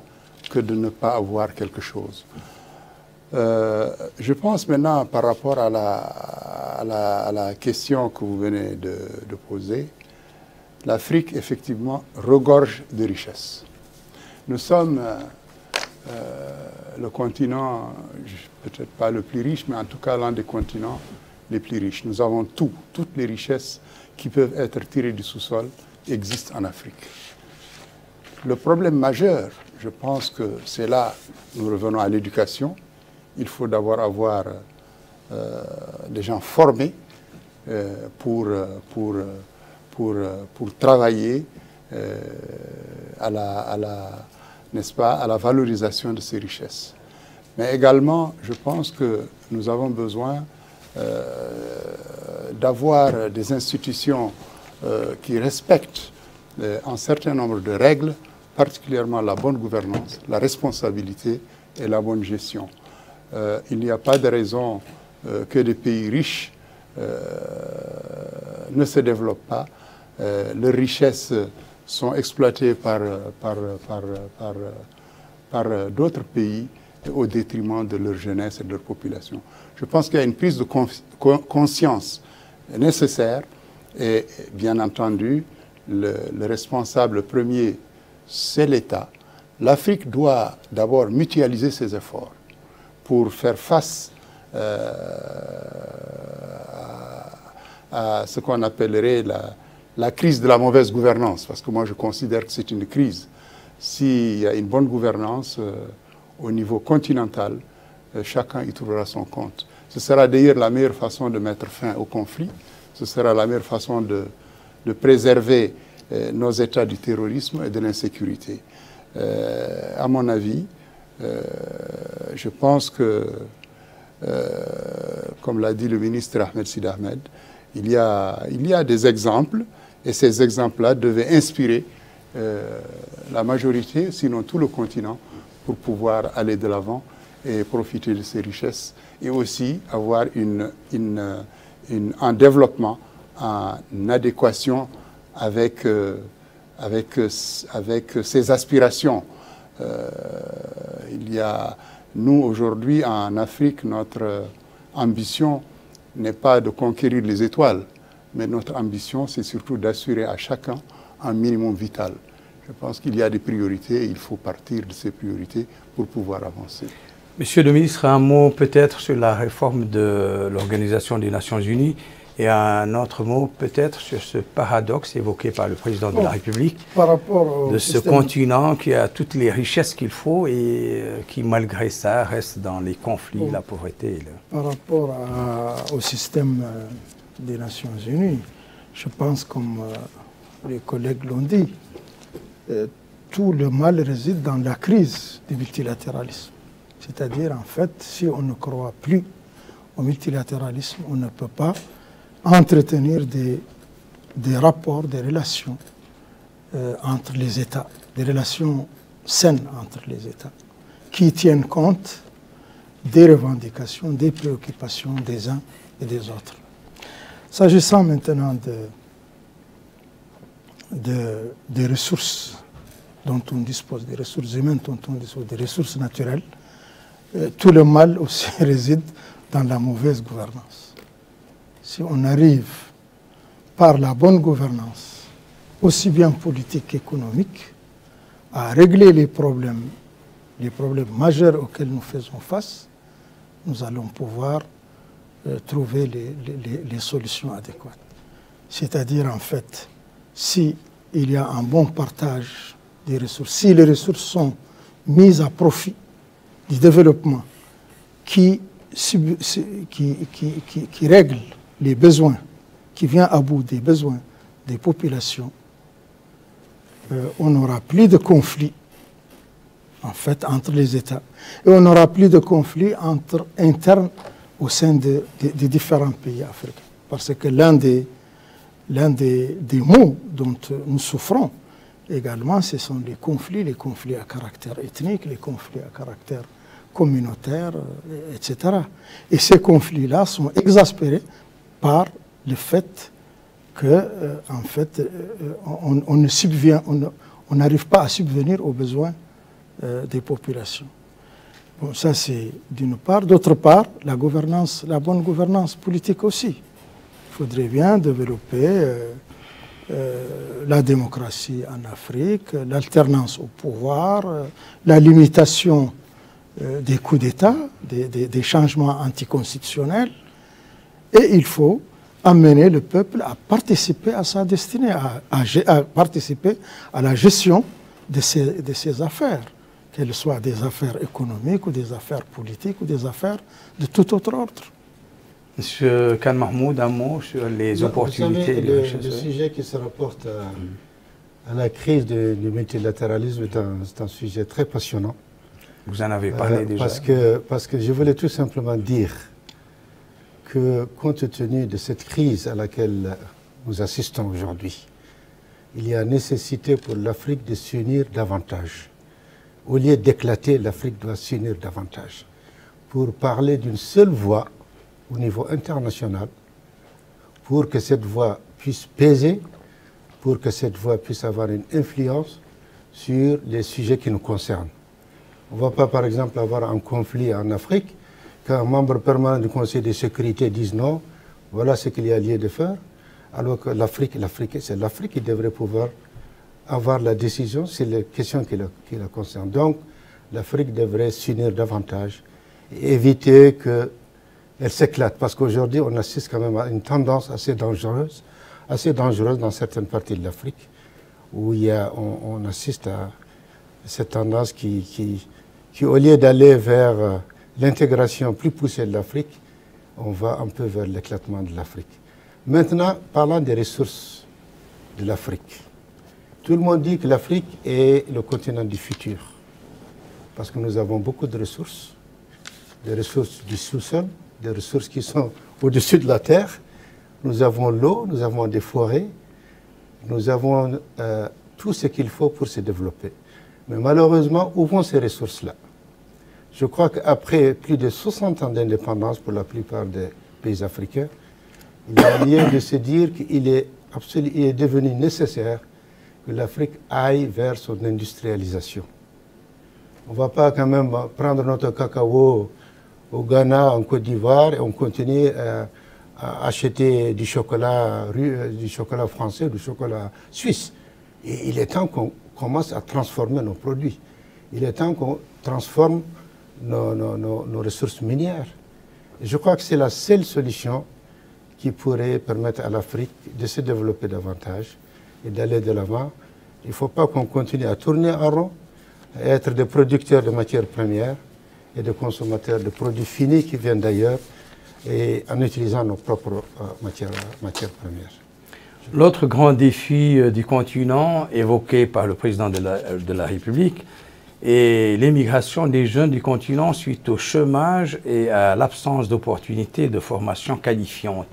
que de ne pas avoir quelque chose. Je pense maintenant, par rapport à la question que vous venez de poser, l'Afrique, effectivement, regorge de richesses. Nous sommes le continent, peut-être pas le plus riche, mais en tout cas l'un des continents les plus riches. Nous avons toutes les richesses qui peuvent être tirées du sous-sol existent en Afrique. Le problème majeur, je pense que c'est là, nous revenons à l'éducation. Il faut d'abord avoir des gens formés pour travailler n'est-ce pas, à la valorisation de ces richesses. Mais également, je pense que nous avons besoin d'avoir des institutions qui respectent un certain nombre de règles, particulièrement la bonne gouvernance, la responsabilité et la bonne gestion. Il n'y a pas de raison que des pays riches ne se développent pas. Leurs richesses sont exploitées par d'autres pays au détriment de leur jeunesse et de leur population. Je pense qu'il y a une prise de conscience nécessaire et, bien entendu, le responsable premier, c'est l'État. L'Afrique doit d'abord mutualiser ses efforts pour faire face à ce qu'on appellerait la crise de la mauvaise gouvernance, parce que moi je considère que c'est une crise. s'il y a une bonne gouvernance au niveau continental, chacun y trouvera son compte. Ce sera d'ailleurs la meilleure façon de mettre fin au conflit. Ce sera la meilleure façon de préserver nos États du terrorisme et de l'insécurité. À mon avis, je pense que, comme l'a dit le ministre Ahmed Sid Ahmed, il y a des exemples, et ces exemples-là devaient inspirer la majorité, sinon tout le continent, pour pouvoir aller de l'avant et profiter de ces richesses, et aussi avoir un développement en adéquation avec ses aspirations. Nous, aujourd'hui, en Afrique, notre ambition n'est pas de conquérir les étoiles, mais notre ambition, c'est surtout d'assurer à chacun un minimum vital. Je pense qu'il y a des priorités et il faut partir de ces priorités pour pouvoir avancer. Monsieur le ministre, un mot peut-être sur la réforme de l'Organisation des Nations Unies et un autre mot peut-être sur ce paradoxe évoqué par le président de la République par rapport de ce continent qui a toutes les richesses qu'il faut et qui malgré ça reste dans les conflits, la pauvreté. Par rapport au système des Nations Unies, je pense comme les collègues l'ont dit, tout le mal réside dans la crise du multilatéralisme. C'est-à-dire, en fait, si on ne croit plus au multilatéralisme, on ne peut pas entretenir des rapports, des relations entre les États, des relations saines entre les États, qui tiennent compte des revendications, des préoccupations des uns et des autres. S'agissant maintenant des ressources dont on dispose, des ressources humaines dont on dispose, des ressources naturelles, tout le mal aussi réside dans la mauvaise gouvernance. Si on arrive par la bonne gouvernance, aussi bien politique qu'économique, à régler les problèmes majeurs auxquels nous faisons face, nous allons pouvoir trouver les solutions adéquates. C'est-à-dire, en fait, s'il y a un bon partage des ressources, si les ressources sont mises à profit du développement qui règle les besoins, qui vient à bout des besoins des populations, on n'aura plus de conflits en fait entre les États et on n'aura plus de conflits internes au sein des différents pays africains. Parce que l'un des maux dont nous souffrons également, ce sont les conflits à caractère ethnique, les conflits à caractère communautaire, etc. Et ces conflits-là sont exaspérés par le fait que, en fait, on n'arrive pas à subvenir aux besoins des populations. Bon, ça c'est d'une part. D'autre part, la bonne gouvernance politique aussi. Il faudrait bien développer la démocratie en Afrique, l'alternance au pouvoir, la limitation des coups d'État, des changements anticonstitutionnels. Et il faut amener le peuple à participer à sa destinée, à participer à la gestion de ses affaires, qu'elles soient des affaires économiques ou des affaires politiques ou des affaires de tout autre ordre. Monsieur Khan Mahmoud, un mot sur les opportunités. Vous savez, le sujet qui se rapporte à la crise du multilatéralisme est un sujet très passionnant. Vous en avez parlé déjà. Parce que je voulais tout simplement dire que, compte tenu de cette crise à laquelle nous assistons aujourd'hui, il y a nécessité pour l'Afrique de s'unir davantage. Au lieu d'éclater, l'Afrique doit s'unir davantage pour parler d'une seule voix au niveau international, pour que cette voix puisse peser, pour que cette voix puisse avoir une influence sur les sujets qui nous concernent. On ne va pas, par exemple, avoir un conflit en Afrique, qu'un membre permanent du Conseil de sécurité dise non, voilà ce qu'il y a lieu de faire, alors que c'est l'Afrique qui devrait pouvoir avoir la décision sur les questions qui la concernent. Donc, l'Afrique devrait s'unir davantage et éviter qu'elle s'éclate, parce qu'aujourd'hui, on assiste quand même à une tendance assez dangereuse dans certaines parties de l'Afrique, où on assiste cette tendance qui au lieu d'aller vers l'intégration plus poussée de l'Afrique, on va un peu vers l'éclatement de l'Afrique. Maintenant, parlant des ressources de l'Afrique. Tout le monde dit que l'Afrique est le continent du futur, parce que nous avons beaucoup de ressources, des ressources du sous-sol, des ressources qui sont au-dessus de la terre. Nous avons l'eau, nous avons des forêts, nous avons tout ce qu'il faut pour se développer. Mais malheureusement, où vont ces ressources-là? Je crois qu'après plus de 60 ans d'indépendance pour la plupart des pays africains, il y a lieu de se dire qu'il est devenu nécessaire que l'Afrique aille vers son industrialisation. On ne va pas quand même prendre notre cacao au Ghana, en Côte d'Ivoire, et on continue à acheter du chocolat français, du chocolat suisse. Et il est temps qu'on commence à transformer nos produits. Il est temps qu'on transforme nos ressources minières. Et je crois que c'est la seule solution qui pourrait permettre à l'Afrique de se développer davantage et d'aller de l'avant. Il ne faut pas qu'on continue à tourner en rond, à être des producteurs de matières premières et de consommateurs de produits finis qui viennent d'ailleurs, et en utilisant nos propres matières premières. L'autre grand défi du continent évoqué par le président de la République est l'émigration des jeunes du continent suite au chômage et à l'absence d'opportunités de formation qualifiante.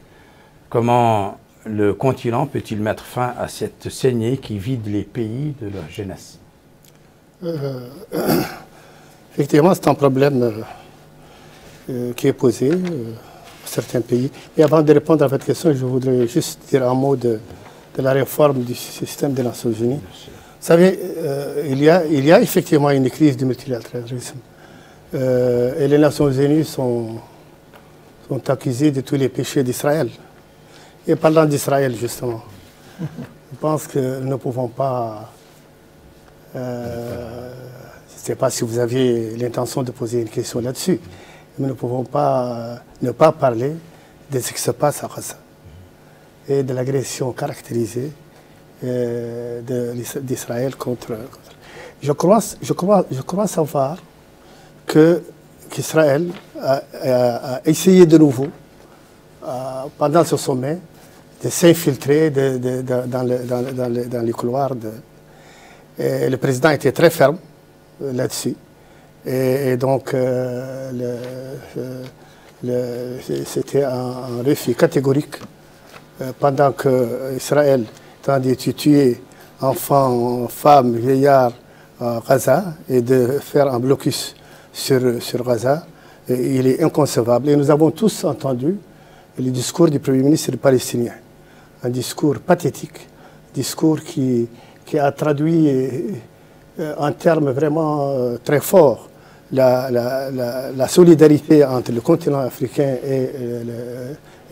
Comment le continent peut-il mettre fin à cette saignée qui vide les pays de leur jeunesse? Effectivement, c'est un problème qui est posé dans certains pays. Et avant de répondre à votre question, je voudrais juste dire un mot de la réforme du système des Nations Unies. Vous savez, il y a effectivement une crise du multilatéralisme. Et les Nations Unies sont accusées de tous les péchés d'Israël. Et parlant d'Israël, justement, je pense que nous ne pouvons pas... je ne sais pas si vous aviez l'intention de poser une question là-dessus, mais nous ne pouvons pas ne pas parler de ce qui se passe à Gaza et de l'agression caractérisée d'Israël contre... Je crois savoir qu'Israël a essayé de nouveau, pendant ce sommet, de s'infiltrer dans les couloirs. Et le président était très ferme là-dessus. Et donc, c'était un refus catégorique pendant qu'Israël tendait de tuer enfants, femmes, vieillards à Gaza et de faire un blocus sur Gaza. Et il est inconcevable. Et nous avons tous entendu le discours du Premier ministre palestinien. Un discours pathétique, discours qui a traduit en termes vraiment très forts la solidarité entre le continent africain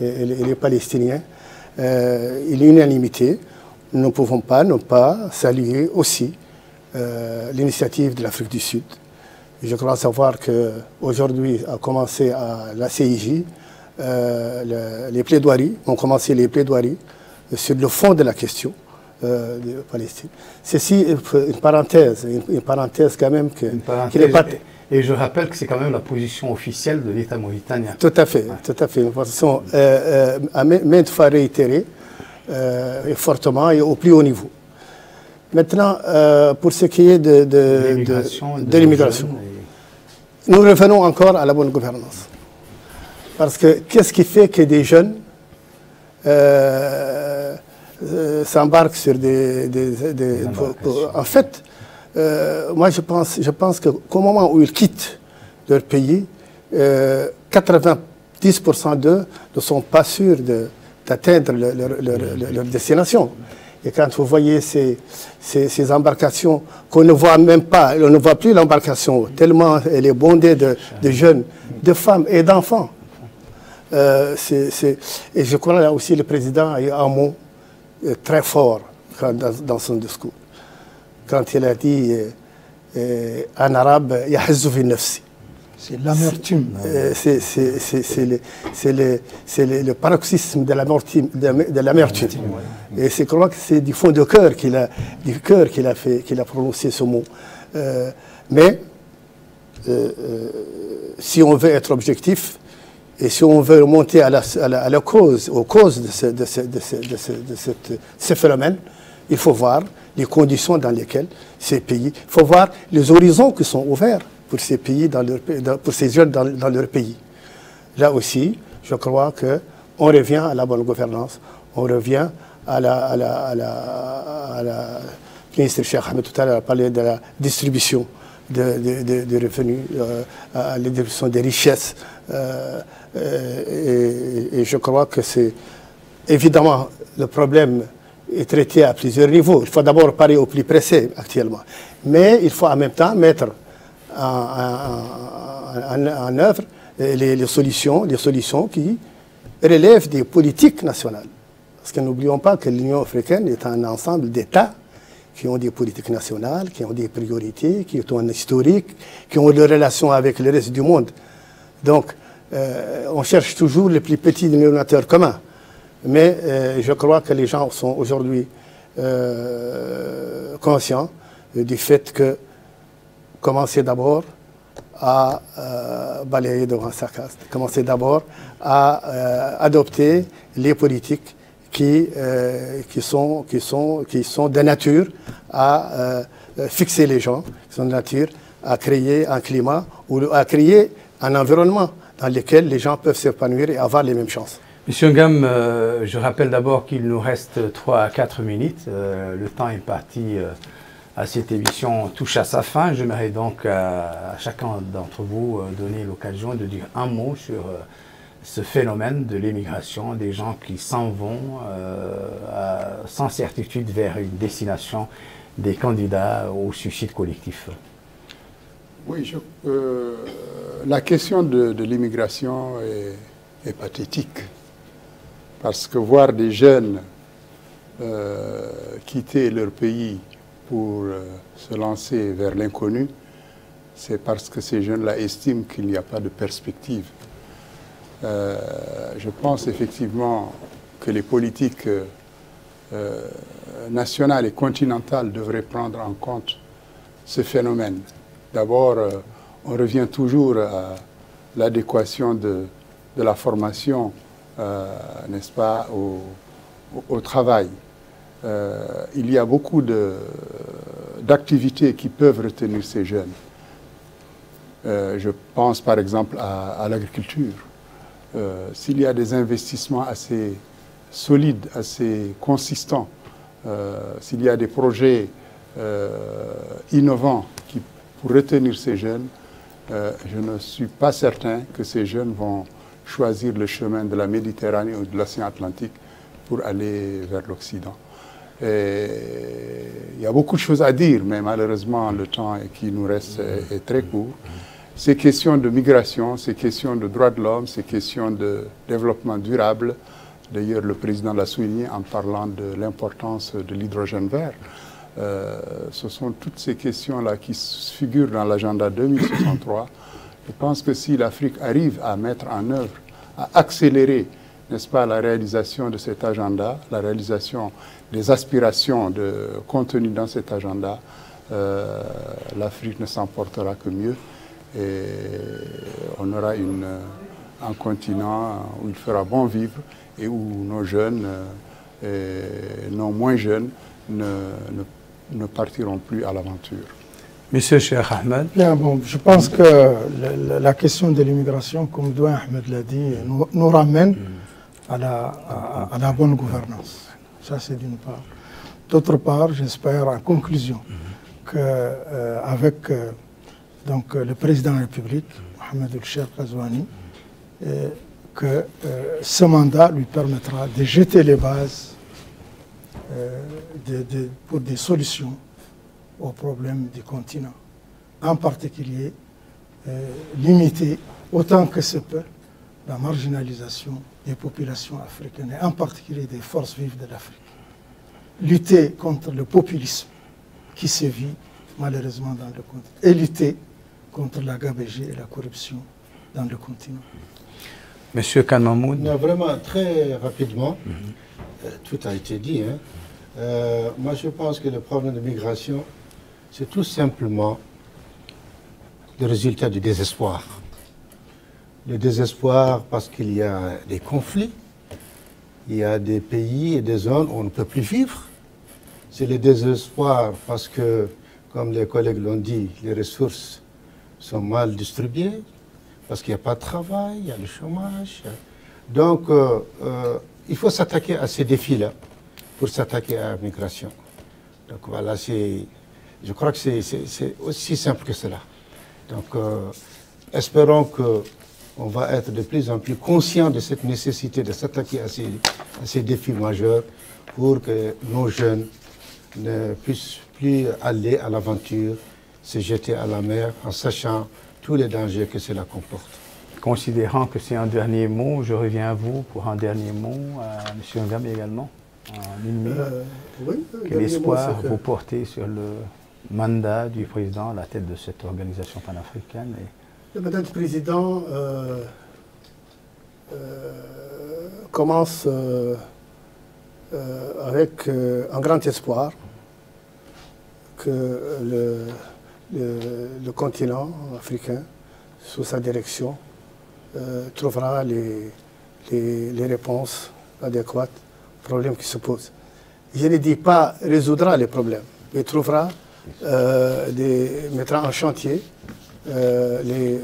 et les Palestiniens. Il y a unanimité. Nous ne pouvons pas ne pas saluer aussi l'initiative de l'Afrique du Sud. Je crois savoir qu'aujourd'hui a commencé à la CIJ, les plaidoiries, ont commencé les plaidoiries sur le fond de la question de Palestine. Ceci est une parenthèse quand même qui n'est pas... Et je rappelle que c'est quand même la position officielle de l'État mauritanien. Tout à fait, tout à fait. Une position à maintes fois réitérée, et fortement et au plus haut niveau. Maintenant, pour ce qui est de l'immigration, nous revenons encore à la bonne gouvernance. Parce que qu'est-ce qui fait que des jeunes s'embarquent sur en fait, moi je pense qu'au moment où ils quittent leur pays, 90% d'eux ne sont pas sûrs d'atteindre leur destination. Et quand vous voyez ces embarcations qu'on ne voit même pas, on ne voit plus l'embarcation, tellement elle est bondée de jeunes, de femmes et d'enfants. Et je crois là aussi le président a eu un mot très fort dans son discours. Quand il a dit en arabe, « Yahazou fi nafsi ». C'est l'amertume. C'est le paroxysme de l'amertume. Et je crois que c'est du fond de cœur qu'il a prononcé ce mot. Mais si on veut être objectif et si on veut remonter à la cause, aux causes de ce phénomène, il faut voir les conditions dans lesquelles ces pays, il faut voir les horizons qui sont ouverts pour ces pays, pour ces jeunes dans leur pays. Là aussi, je crois qu'on revient à la bonne gouvernance, on revient à la ministre Cheikh Ahmed tout à l'heure a parlé de la distribution des revenus, à la distribution des richesses. Et je crois que c'est évidemment le problème est traité à plusieurs niveaux. Il faut d'abord parler au plus pressé actuellement. Mais il faut en même temps mettre en œuvre les solutions qui relèvent des politiques nationales. Parce que n'oublions pas que l'Union africaine est un ensemble d'États qui ont des politiques nationales, qui ont des priorités, qui ont un historique, qui ont des relations avec le reste du monde. Donc, on cherche toujours le plus petit dénominateur commun. Mais je crois que les gens sont aujourd'hui conscients du fait que commencer d'abord à balayer devant sa caste, commencer d'abord à adopter les politiques qui sont de nature à fixer les gens, qui sont de nature à créer un climat ou à créer un environnement dans lequel les gens peuvent s'épanouir et avoir les mêmes chances. Monsieur Ngam, je rappelle d'abord qu'il nous reste 3 à 4 minutes. Le temps est parti à cette émission touche à sa fin. J'aimerais donc à chacun d'entre vous donner l'occasion de dire un mot sur ce phénomène de l'émigration, des gens qui s'en vont sans certitude vers une destination, des candidats au suicide collectif. Oui, la question de l'immigration est pathétique. Parce que voir des jeunes quitter leur pays pour se lancer vers l'inconnu, c'est parce que ces jeunes-là estiment qu'il n'y a pas de perspective. Je pense effectivement que les politiques nationales et continentales devraient prendre en compte ce phénomène. D'abord, on revient toujours à l'adéquation de la formation, n'est-ce pas, au travail. Il y a beaucoup d'activités qui peuvent retenir ces jeunes. Je pense par exemple à l'agriculture. S'il y a des investissements assez solides, assez consistants, s'il y a des projets innovants pour retenir ces jeunes, je ne suis pas certain que ces jeunes vont choisir le chemin de la Méditerranée ou de l'océan Atlantique pour aller vers l'Occident. Il y a beaucoup de choses à dire, mais malheureusement, le temps qui nous reste est très court. Ces questions de migration, ces questions de droits de l'homme, ces questions de développement durable, d'ailleurs le président l'a souligné en parlant de l'importance de l'hydrogène vert, ce sont toutes ces questions-là qui figurent dans l'agenda 2063. Je pense que si l'Afrique arrive à mettre en œuvre, à accélérer, n'est-ce pas, la réalisation de cet agenda, la réalisation des aspirations contenues dans cet agenda, l'Afrique ne s'en portera que mieux et on aura un continent où il fera bon vivre et où nos jeunes, nos moins jeunes, ne partiront plus à l'aventure. Monsieur Cheikh Ahmed. Bien, bon, je pense que la question de l'immigration, comme Douane Ahmed l'a dit, nous ramène à la bonne gouvernance. Ça, c'est d'une part. D'autre part, j'espère en conclusion qu'avec donc, le président de la République, Mohamed El-Cheikh Ghazouani, que ce mandat lui permettra de jeter les bases pour des solutions aux problèmes du continent. En particulier, limiter autant que se peut la marginalisation des populations africaines, et en particulier des forces vives de l'Afrique. Lutter contre le populisme qui sévit malheureusement dans le continent, et lutter contre la gabegie et la corruption dans le continent. Monsieur Khan Mahmoud. Vraiment, très rapidement, tout a été dit. Moi, je pense que le problème de migration c'est tout simplement le résultat du désespoir. Le désespoir parce qu'il y a des conflits, il y a des pays et des zones où on ne peut plus vivre. C'est le désespoir parce que, comme les collègues l'ont dit, les ressources sont mal distribuées, parce qu'il n'y a pas de travail, il y a le chômage. Donc, il faut s'attaquer à ces défis-là pour s'attaquer à la migration. Donc voilà, je crois que c'est aussi simple que cela. Donc, espérons qu'on va être de plus en plus conscient de cette nécessité de s'attaquer à ces défis majeurs pour que nos jeunes ne puissent plus aller à l'aventure, se jeter à la mer en sachant tous les dangers que cela comporte. Considérant que c'est un dernier mot, je reviens à vous pour un dernier mot, à M. Ngam également, en une minute. Oui, quel espoir vous portez sur le mandat du président à la tête de cette organisation panafricaine? Le mandat du président commence avec un grand espoir que le continent africain, sous sa direction, trouvera les réponses adéquates aux problèmes qui se posent. Je ne dis pas résoudra les problèmes, mais trouvera, mettra en chantier les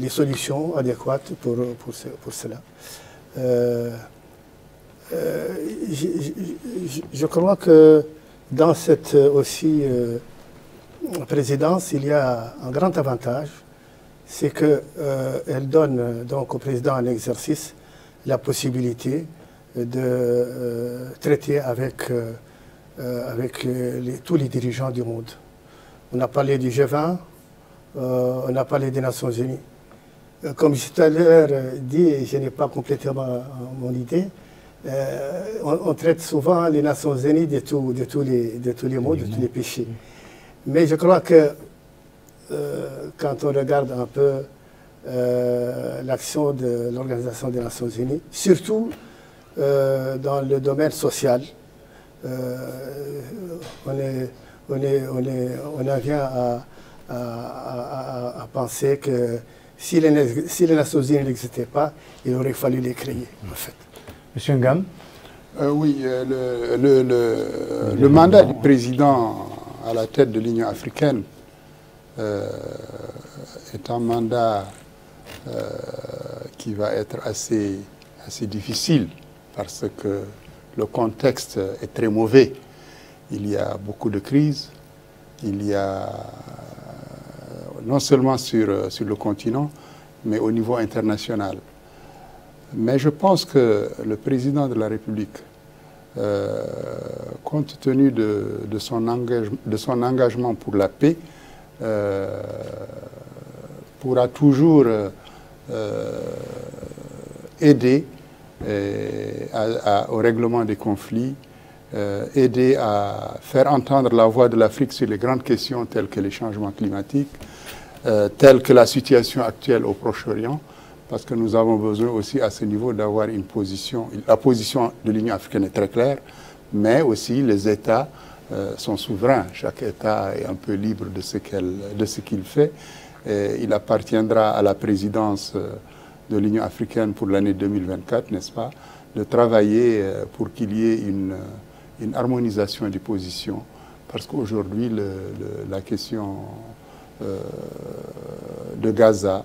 solutions adéquates pour cela. Je crois que dans cette aussi présidence, il y a un grand avantage, c'est qu'elle donne donc au président en exercice la possibilité de traiter avec tous les dirigeants du monde. On a parlé du G20, on a parlé des Nations Unies. Comme je tout à l'heure dit, et je n'ai pas complété mon idée, on traite souvent les Nations Unies de tous les maux, de tous les péchés. Mais je crois que quand on regarde un peu l'action de l'Organisation des Nations Unies, surtout dans le domaine social, on en vient à penser que si les Nations Unies n'existaient pas, il aurait fallu les créer, en fait. Monsieur Ngam? Oui, le mandat du président à la tête de l'Union africaine est un mandat qui va être assez difficile parce que le contexte est très mauvais. Il y a beaucoup de crises, il y a non seulement sur le continent, mais au niveau international. Mais je pense que le président de la République, compte tenu de son engagement pour la paix, pourra toujours aider au règlement des conflits, aider à faire entendre la voix de l'Afrique sur les grandes questions telles que les changements climatiques, telles que la situation actuelle au Proche-Orient, parce que nous avons besoin aussi à ce niveau d'avoir une position. La position de l'Union africaine est très claire, mais aussi les États sont souverains. Chaque État est un peu libre de ce qu'il fait. Et il appartiendra à la présidence de l'Union africaine pour l'année 2024, n'est-ce pas, de travailler pour qu'il y ait une harmonisation des positions. Parce qu'aujourd'hui, la question de Gaza,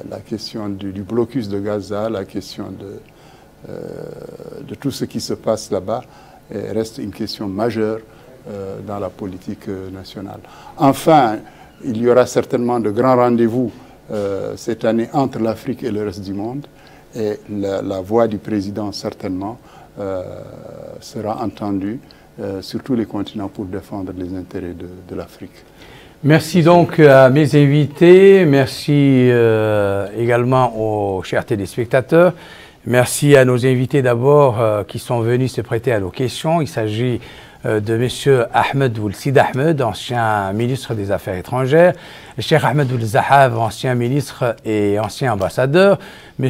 la question du blocus de Gaza, la question de tout ce qui se passe là-bas reste une question majeure dans la politique nationale. Enfin, il y aura certainement de grands rendez-vous cette année entre l'Afrique et le reste du monde et la voix du président certainement sera entendue sur tous les continents pour défendre les intérêts de l'Afrique. Merci donc à mes invités, merci également aux chers téléspectateurs, merci à nos invités d'abord qui sont venus se prêter à nos questions. Il s'agit de M. Ahmed Ould Sid Ahmed, ancien ministre des Affaires étrangères, Cheikh Ahmed Ould Zahab, ancien ministre et ancien ambassadeur, M.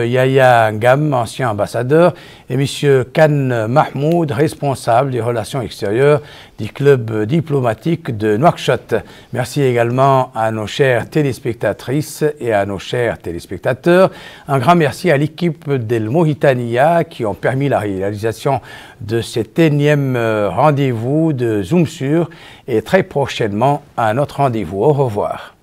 Yahya Ngam, ancien ambassadeur, et M. Khan Mahmoud, responsable des relations extérieures du club diplomatique de Nouakchott. Merci également à nos chères téléspectatrices et à nos chers téléspectateurs. Un grand merci à l'équipe d'El Mauritania qui ont permis la réalisation de cet énième rendez-vous de Zoom Sur et très prochainement à notre rendez-vous. Au revoir.